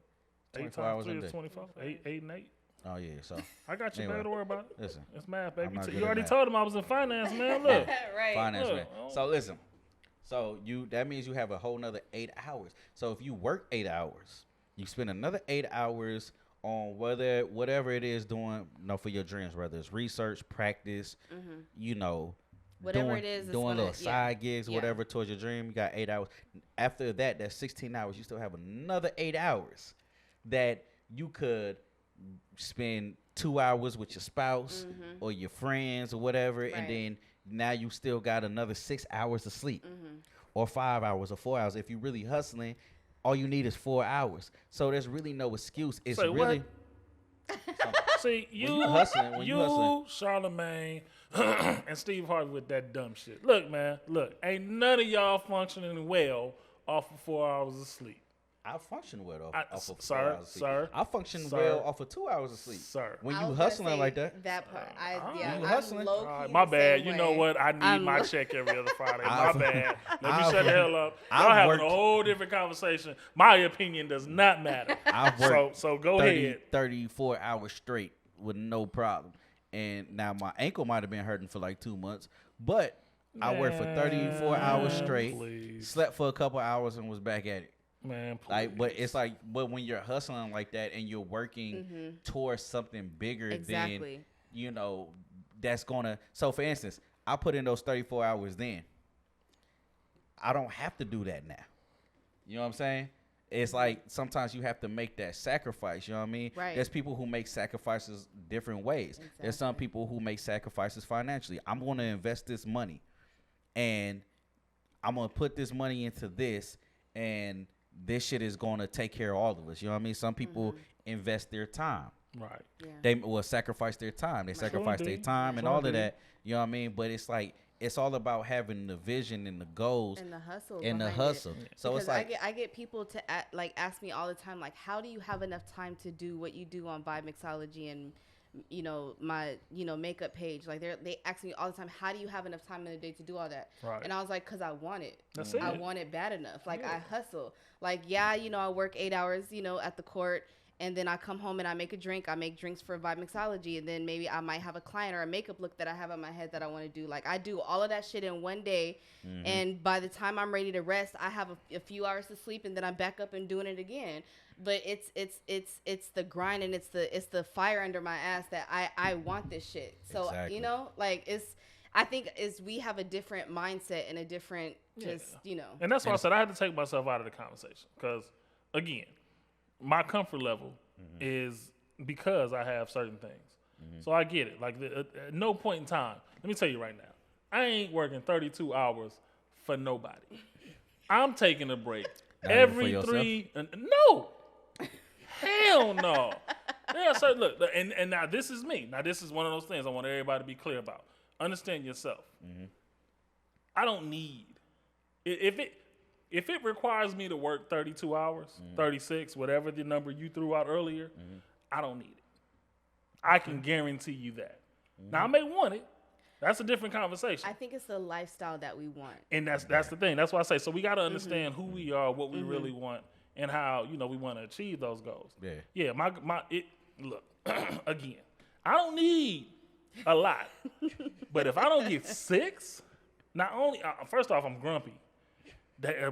24 hours a day. 24. 8 and 8. Oh yeah, so I got you, man. Don't worry about it. Listen, it's math, baby. You already told him I was in finance, man. Look, right. Finance, man. So listen, that means you have a whole nother 8 hours. So if you work 8 hours, you spend another 8 hours on whatever it is doing, for your dreams, whether it's research, practice, whatever it is, doing little side gigs, whatever towards your dream. You got 8 hours. After that, that's 16 hours. You still have another 8 hours that you could spend 2 hours with your spouse or your friends or whatever, and then now you still got another 6 hours of sleep or 5 hours or 4 hours. If you're really hustling, all you need is 4 hours. So there's really no excuse. It's really... See, you Charlamagne, and Steve Harvey with that dumb shit. Look, man, ain't none of y'all functioning well off of 4 hours of sleep. I function well off of 4 hours of sleep. Sir, I function well off of 2 hours of sleep. Sir. When you hustling like that. That part. you hustling. My bad. You know what? I need my check every other Friday. My bad. Let me shut the hell up. Y'all having a whole different conversation. My opinion does not matter. I've worked so go ahead. 34 hours straight with no problem. And now my ankle might have been hurting for like 2 months, but I worked for 34 hours straight, slept for a couple hours, and was back at it. Man, please. But when you're hustling like that and you're working towards something bigger than, that's gonna. So for instance, I put in those 34 hours then. I don't have to do that now. You know what I'm saying? It's like sometimes you have to make that sacrifice. You know what I mean? Right. There's people who make sacrifices different ways. Exactly. There's some people who make sacrifices financially. I'm going to invest this money, and I'm going to put this money into this, and this shit is going to take care of all of us. You know what I mean? Some people invest their time. Right. Yeah. They will sacrifice their time. They sacrifice their time and all of that. You know what I mean? But it's like, it's all about having the vision and the goals and the hustle. So because it's like I get people to ask me all the time, like, how do you have enough time to do what you do on Vibe Mixology and my makeup page? Like they ask me all the time, how do you have enough time in a day to do all that? Right. And I was like, because I want it. That's it. I want it bad enough. Like I hustle. Like I work 8 hours at the court. and then I come home and I make a drink. I make drinks for Vibe Mixology, and then maybe I might have a client or a makeup look that I have in my head that I want to do. Like I do all of that shit in one day, and by the time I'm ready to rest, I have a few hours to sleep, and then I'm back up and doing it again. But it's the grind and it's the fire under my ass that I want this shit. So exactly. you know, like I think we have a different mindset and a different you know. And that's why I said I had to take myself out of the conversation because again, my comfort level is because I have certain things. So I get it. Like at no point in time, let me tell you right now, I ain't working 32 hours for nobody. I'm taking a break every 3. No. Hell no. Yeah, so look, and now this is me. Now this is one of those things I want everybody to be clear about. Understand yourself. I don't need if it requires me to work 32 hours, 36, whatever the number you threw out earlier, I don't need it. I can guarantee you that. Now I may want it. That's a different conversation. I think it's the lifestyle that we want. And that's the thing. That's why I say so we got to understand who we are, what we really want, and how, you know, we want to achieve those goals. Yeah, look, again, I don't need a lot. But if I don't get 6, not only first off I'm grumpy.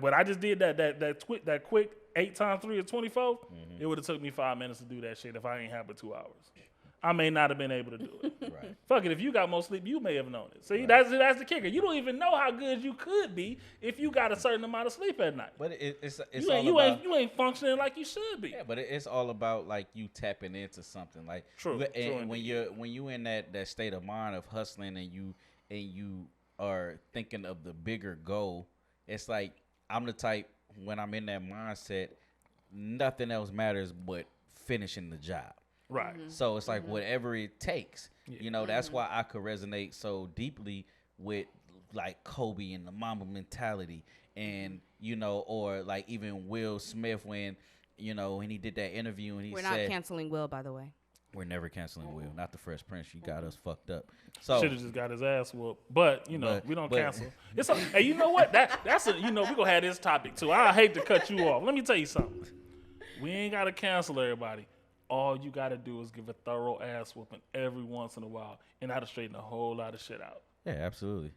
But I just did that quick 8 times 3 is 24. It would have took me 5 minutes to do that shit if I ain't have but 2 hours. I may not have been able to do it. Right. Fuck it, if you got more sleep, you may have known it. See, that's the kicker. You don't even know how good you could be if you got a certain amount of sleep at night. But it's you ain't functioning like you should be. Yeah, but it's all about like you tapping into something. Like true. And when you in that state of mind of hustling and you are thinking of the bigger goal, it's like I'm the type when I'm in that mindset, nothing else matters but finishing the job. Right. So it's like whatever it takes. Yeah. You know, that's why I could resonate so deeply with like Kobe and the Mamba mentality and, you know, or like even Will Smith when, you know, when he did that interview and he said. We're not canceling Will, by the way. We're never canceling Will. Not the Fresh Prince. You got us fucked up. So should have just got his ass whooped. But, you know, we don't cancel. Hey, you know what? That's we're going to have this topic too. I hate to cut you off. Let me tell you something. We ain't got to cancel everybody. All you got to do is give a thorough ass whooping every once in a while, and that'll straighten a whole lot of shit out. Yeah, absolutely.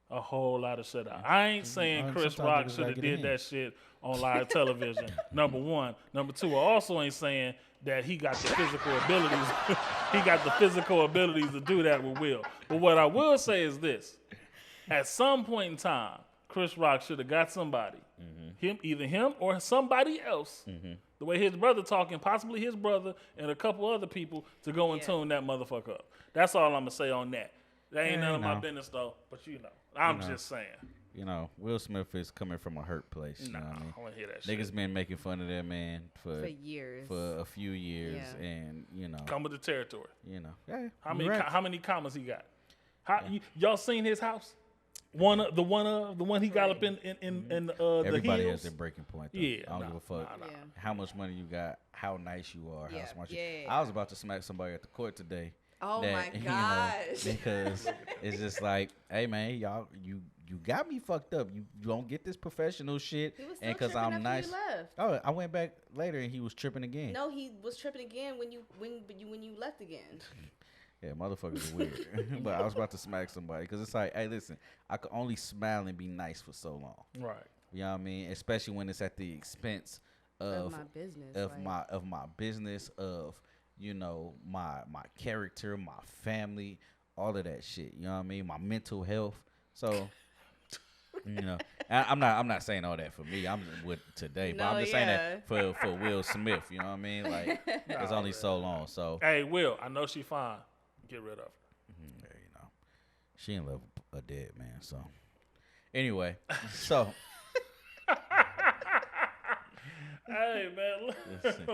A whole lot of shit out. I ain't saying Chris Rock should have did that shit on live television, number one. Number two, I also ain't saying that he got the physical abilities. He got the physical abilities to do that with Will. But what I will say is this. At some point in time, Chris Rock should have got somebody, either him or somebody else, the way his brother talking, possibly his brother and a couple other people to go and tune that motherfucker up. That's all I'm going to say on that. That ain't none of my business, though, but you know. I'm just saying. You know, Will Smith is coming from a hurt place. You know what I mean? I want to hear that shit. Niggas been making fun of that man for years. For a few years, and, you know. Come with the territory. You know. Yeah, how many commas he got? Y'all seen his house? The one he got up in the hills. Everybody has their breaking point. Though. Yeah, I don't give a fuck how much money you got, how nice you are, how smart you. Yeah. I was about to smack somebody at the court today. Oh my gosh! You know, because it's just like, hey man, y'all, you got me fucked up. You don't get this professional shit, and because I'm nice. Oh, I went back later and he was tripping again. No, he was tripping again when you left again. Yeah, motherfuckers are weird. But I was about to smack somebody because it's like, hey, listen, I could only smile and be nice for so long. Right. You know what I mean? Especially when it's at the expense of my business, of my business, of, you know, my character, my family, all of that shit. You know what I mean? My mental health. So, you know, I'm not saying all that for me. I'm with today, but I'm just saying that for Will Smith. You know what I mean? Like, it's only so long. So, hey, Will, I know she fine. Get rid of her. Yeah, you know, she in love with a dead man. So, anyway, so. Hey man, listen.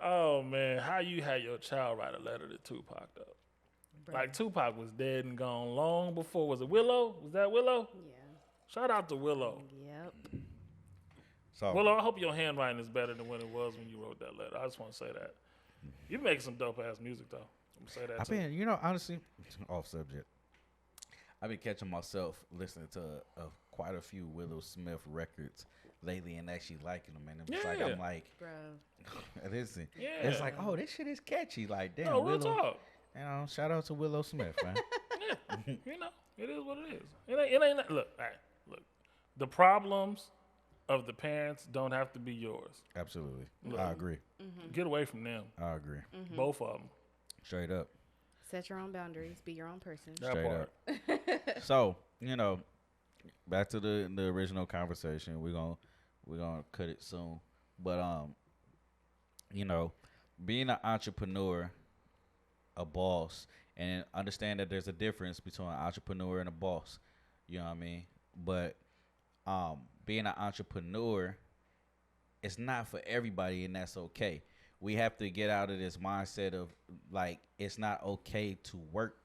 Oh man, how you had your child write a letter to Tupac though? Right. Like Tupac was dead and gone long before. Was it Willow? Was that Willow? Yeah. Shout out to Willow. Yep. So, Willow, I hope your handwriting is better than when it was when you wrote that letter. I just want to say that. You make some dope ass music though. I'm gonna say that. I've been, you know, honestly, off subject. I've been catching myself listening to quite a few Willow Smith records lately and actually liking them. And it's like, I'm like, bro, listen, it's like, oh, this shit is catchy. Like, damn, no, real Willow. talk. You know, shout out to Willow Smith, man. You know, it is what it is. It ain't look. All right, look. The problems of the parents don't have to be yours. Absolutely, Look, I agree. Get away from them. I agree. Both of them. Straight up. set your own boundaries. Be your own person. Straight up. So, you know, back to the original conversation. We're gonna cut it soon. But you know, being an entrepreneur, a boss, and understand that there's a difference between an entrepreneur and a boss. You know what I mean? But being an entrepreneur, it's not for everybody, and that's okay. We have to get out of this mindset of like it's not okay to work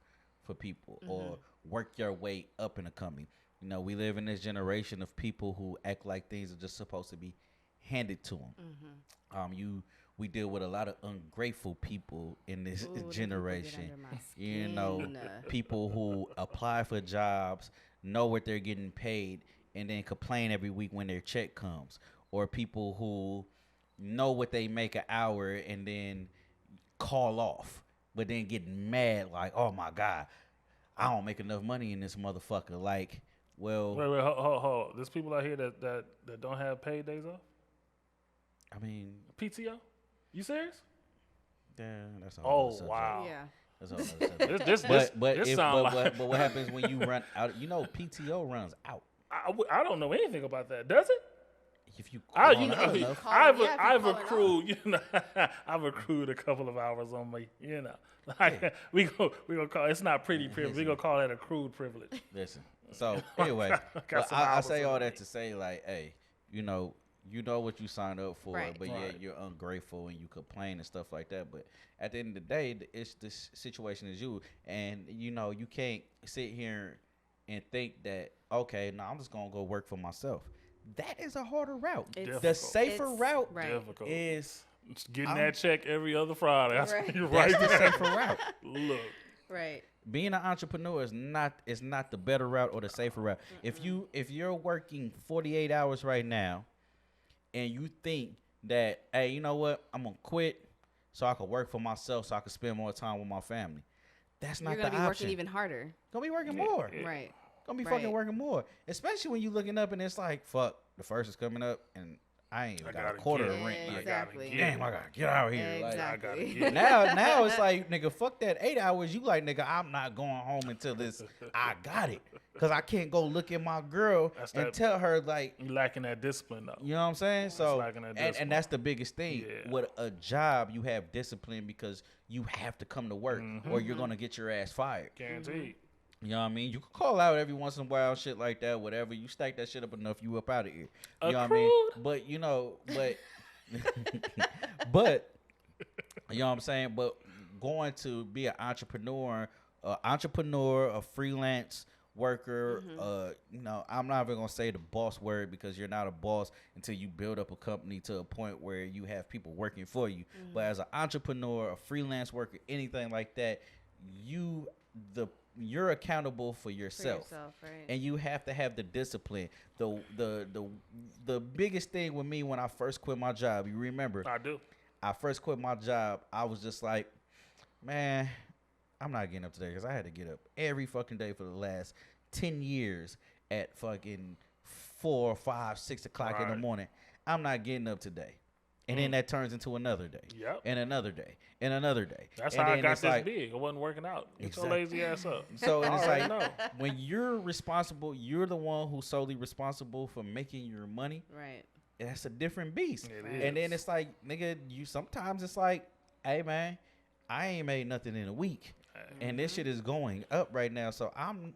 for people or work your way up in a company. You know, we live in this generation of people who act like things are just supposed to be handed to them. We deal with a lot of ungrateful people in this generation. You know, people who apply for jobs, know what they're getting paid, and then complain every week when their check comes. Or people who know what they make an hour and then call off, but then get mad like, oh my God, I don't make enough money in this motherfucker. Like, well, wait, hold. There's people out here that don't have paid days off. I mean, PTO. You serious? Yeah, that's all. Oh wow. Yeah. That's all. But what happens when you run out? You know, PTO runs out. I don't know anything about that. Does it? If you, I've accrued. You know, I've accrued a couple of hours on me. You know, like we gonna call it's not pretty privilege. We gonna call that accrued privilege. Listen. So anyway, I say all that to say like, hey, you know what you signed up for, but yet you're ungrateful and you complain and stuff like that. But at the end of the day, it's this situation is you, and you know you can't sit here and think that okay, now I'm just gonna go work for myself. That is a harder route. The safer route is getting that check every other Friday. That's the safer route. Look, right. Being an entrepreneur is not the better route or the safer route. If you're working 48 hours right now, and you think that, hey, you know what, I'm gonna quit so I can work for myself, so I can spend more time with my family. That's not the option. You're gonna be working even harder. Gonna be working more. Right. Gonna be fucking working more, especially when you looking up and it's like, fuck, the first is coming up and I ain't even got a quarter of rent yet. Exactly. Damn, I gotta get out here. Exactly. Like, I gotta get now it's like, nigga, fuck that 8 hours. You like, nigga, I'm not going home until this. I got it, cause I can't go look at my girl and tell her like you lacking that discipline though. You know what I'm saying? So and that's the biggest thing. Yeah. With a job, you have discipline because you have to come to work or you're gonna get your ass fired. Guaranteed. You know what I mean? You can call out every once in a while, shit like that, whatever. You stack that shit up enough, you up out of here. You know what I mean? But, you know, but, you know what I'm saying? But going to be an entrepreneur, a freelance worker, you know, I'm not even going to say the boss word because you're not a boss until you build up a company to a point where you have people working for you. But as an entrepreneur, a freelance worker, anything like that, you're accountable for yourself, right. And you have to have the discipline. The biggest thing with me when I first quit my job, you remember? I do. I first quit my job. I was just like, man, I'm not getting up today because I had to get up every fucking day for the last 10 years at fucking 4, 5, 6 o'clock in the morning. I'm not getting up today. And then that turns into another day. Yep. And another day. And another day. That's how I got this big. It wasn't working out. Get your lazy ass up. So it's like when you're responsible, you're the one who's solely responsible for making your money. Right. That's a different beast. It and then it's like, nigga, sometimes it's like, hey man, I ain't made nothing in a week. And this shit is going up right now. So I'm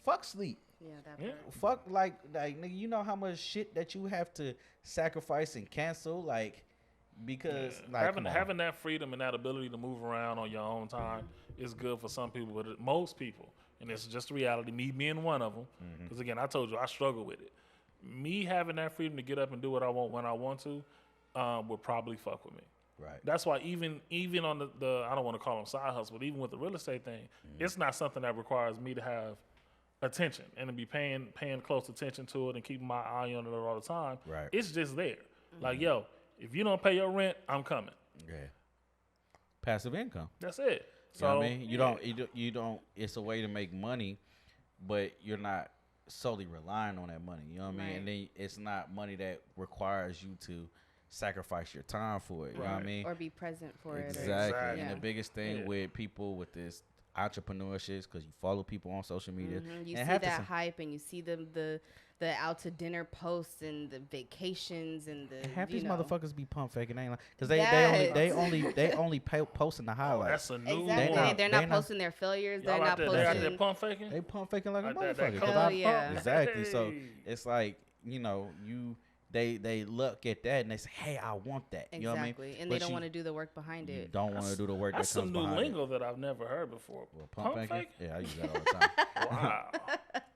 fuck sleep. Yeah, that part. Fuck like nigga, you know how much shit that you have to sacrifice and cancel, like because like having that freedom and that ability to move around on your own time is good for some people, but most people, and it's just a reality. Me being one of them, because again, I told you I struggle with it. Me having that freedom to get up and do what I want when I want to, would probably fuck with me. Right. That's why even on the I don't want to call them side hustle, but even with the real estate thing, it's not something that requires me to have attention and to be paying close attention to it and keeping my eye on it all the time. Right. It's just there. Like, yo, if you don't pay your rent, I'm coming. Yeah. Passive income. That's it. So you know what I mean, you don't. It's a way to make money, but you're not solely relying on that money. You know what I mean? And then it's not money that requires you to sacrifice your time for it. You know what I mean? Or be present for it. Exactly. And the biggest thing with people with this entrepreneurship is because you follow people on social media. You see that hype and you see the out to dinner posts and the vacations and the half these motherfuckers be pump faking, ain't like, because they only posting the highlights. That's a new one. They're not posting their failures. They're not posting. They out there pump faking. They pump faking like a motherfucker. Hell yeah. Exactly. So it's like, you know, they look at that and they say, hey, I want that. Exactly. You know what I mean? And they don't want to do the work behind it. Don't want to do the work that comes behind it. That's some new lingo that I've never heard before. Well, pump faking? Yeah, I use that all the time. Wow.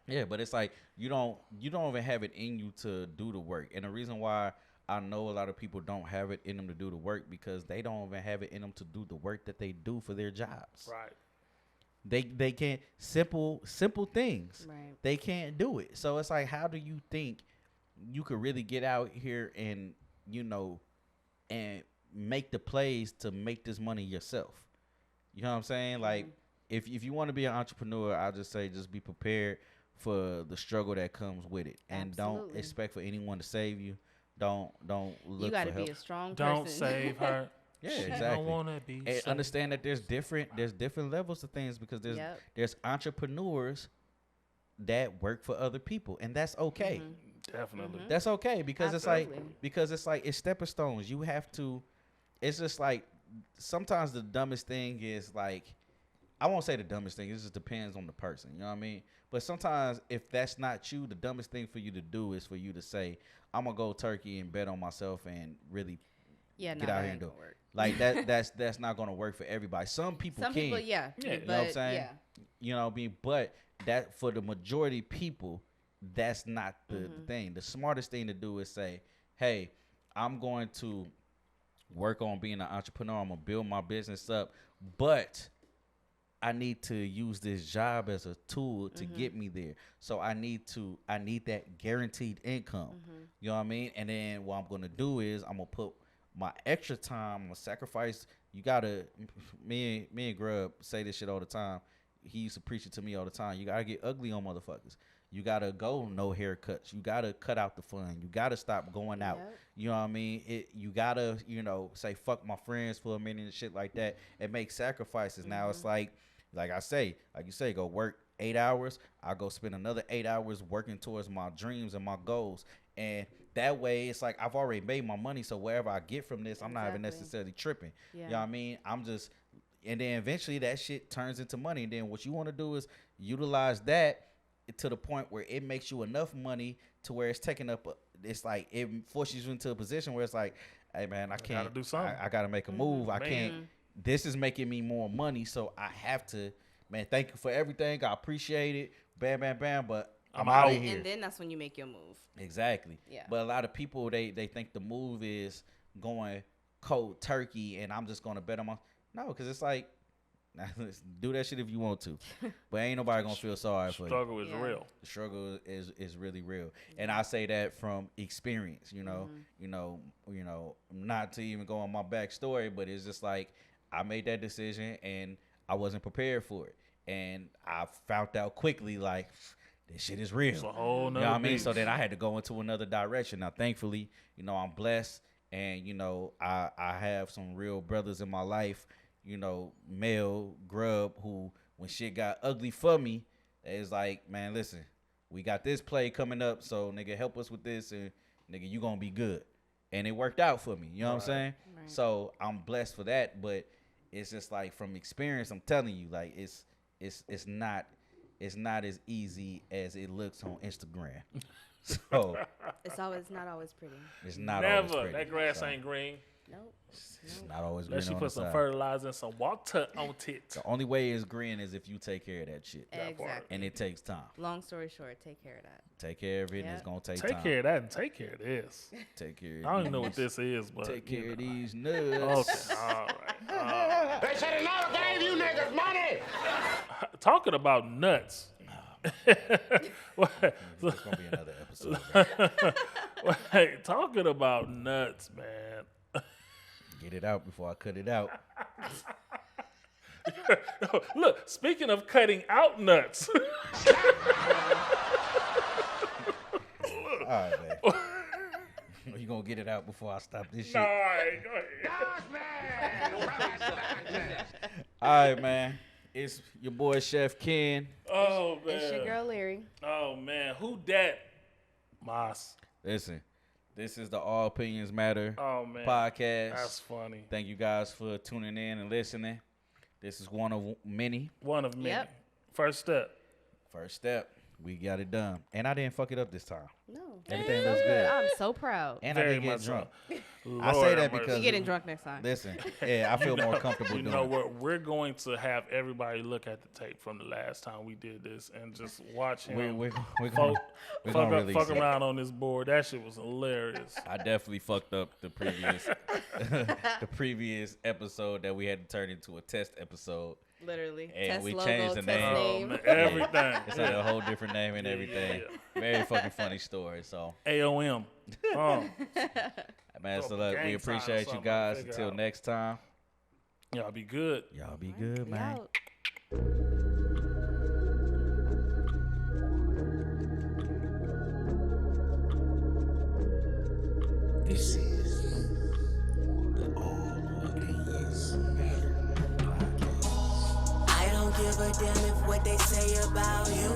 Yeah, but it's like you don't even have it in you to do the work. And the reason why I know a lot of people don't have it in them to do the work because they don't even have it in them to do the work that they do for their jobs. Right. They can't simple things. Right. They can't do it. So it's like, how do you think you could really get out here and, you know, and make the plays to make this money yourself? You know what I'm saying? Like, if you want to be an entrepreneur, I'll just say just be prepared for the struggle that comes with it, and don't expect for anyone to save you. Don't look for help. You got to be a strong person. Don't save her. Yeah, she exactly. Don't want to be. And understand that there's different levels of things because there's entrepreneurs that work for other people, and that's okay. Definitely. That's okay because it's like it's stepping stones. You have to. It's just like sometimes the dumbest thing is like, I won't say the dumbest thing. It just depends on the person. You know what I mean? But sometimes if that's not you, the dumbest thing for you to do is for you to say, I'm gonna go turkey and bet on myself and really get out here and do it. Like that's not gonna work for everybody. Some people can. You know what I'm saying? Yeah. You know what I mean? But that for the majority people, that's not the thing. The smartest thing to do is say, hey, I'm going to work on being an entrepreneur. I'm gonna build my business up, but I need to use this job as a tool to get me there. So I need that guaranteed income. You know what I mean? And then what I'm gonna do is I'm gonna put my extra time, I'm gonna sacrifice. You gotta, me and Grub say this shit all the time. He used to preach it to me all the time. You gotta get ugly on motherfuckers. You gotta go no haircuts. You gotta cut out the fun. You gotta stop going out. You know what I mean? You gotta, say fuck my friends for a minute and shit like that and make sacrifices. Now it's like you say, go work 8 hours. I'll go spend another 8 hours working towards my dreams and my goals. And that way it's like I've already made my money. So wherever I get from this, I'm not even necessarily tripping. Yeah. You know what I mean? And then eventually that shit turns into money. And then what you want to do is utilize that to the point where it makes you enough money to where it's taking up. It's like it forces you into a position where it's like, hey man, I can't. Gotta do something. I gotta make a move. I can't. This is making me more money, so I have to. Man, thank you for everything. I appreciate it. Bam, bam, bam. But I'm out of here. And then that's when you make your move. Exactly. Yeah. But a lot of people they think the move is going cold turkey, and I'm just gonna bet on my. No, because it's like, do that shit if you want to, but ain't nobody gonna feel sorry for you. Struggle is real. The struggle is really real, and I say that from experience. You know, not to even go on my backstory, but it's just like I made that decision and I wasn't prepared for it, and I found out quickly like this shit is real. It's a whole nother you know what I mean? So then I had to go into another direction. Now, thankfully, I'm blessed, and I have some real brothers in my life. Mel, Grub, who when shit got ugly for me, it's like, man, listen, we got this play coming up, so nigga, help us with this, and nigga, you gonna be good. And it worked out for me. You know what I'm saying? Right. So I'm blessed for that, but it's just like from experience, I'm telling you, like it's not as easy as it looks on Instagram. So it's not always pretty. It's not Never. always pretty. That grass ain't green. Nope. It's not always green. Unless you put some fertilizer and some water on it. The only way it's green is if you take care of that shit. Exactly. And it takes time. Long story short, take care of that. Take care of it, and it's gonna take time. Take care of that and take care of this. Take care of I don't even know what this is, but take care of these nuts. Okay, all right. They should have never gave you niggas money. Talking about nuts. Oh It's gonna be another episode. Wait, talking about nuts, man. Get it out before I cut it out. Look, speaking of cutting out nuts. All right, man. You gonna get it out before I stop this shit? All right, go ahead. All right, man. It's your boy Chef Ken. Oh man. It's your girl Larry. Oh man, who dat? Moss. Listen, this is the All Opinions Matter podcast. That's funny. Thank you guys for tuning in and listening. This is one of many. One of many. Yep. First step. We got it done. And I didn't fuck it up this time. No. Everything looks good. I'm so proud. And Very I didn't get much drunk. so. I say that because You're getting drunk next time. Listen, I feel more comfortable You doing know it. what? We're going to have everybody look at the tape from the last time we did this and just watch him We're gonna release fuck it. around on this board. That shit was hilarious. I definitely fucked up the previous the previous episode that we had to turn into a test episode. Literally. And Test we logo, changed the test name. name. Man, everything. It's like a whole different name and everything. Very fucking funny story. So, AOM. man, so Gang look, we sign or appreciate you something, guys. figure Until out. next time, Y'all be good. y'all be good, We man. out. This is the All Opinions Matter podcast. I don't give a damn if what they say about you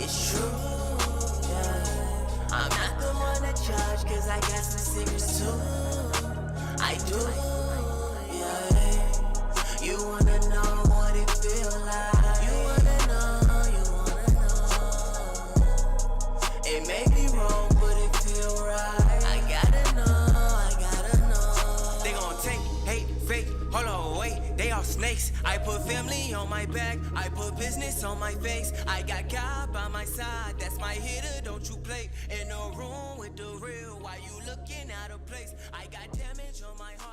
is true. Yeah. I'm not the one to judge, cause I got some secrets too. I do. Yeah. You wanna know what it feel like. You wanna know. It may be wrong, but it feel right. I gotta know. They gon' take, hate, fake, hold on, wait. They all snakes. I put family on my back. I put business on my face. I got God by my side. That's my hitter, don't you play. In a room with the real. Why you looking out of place? I got damage on my heart.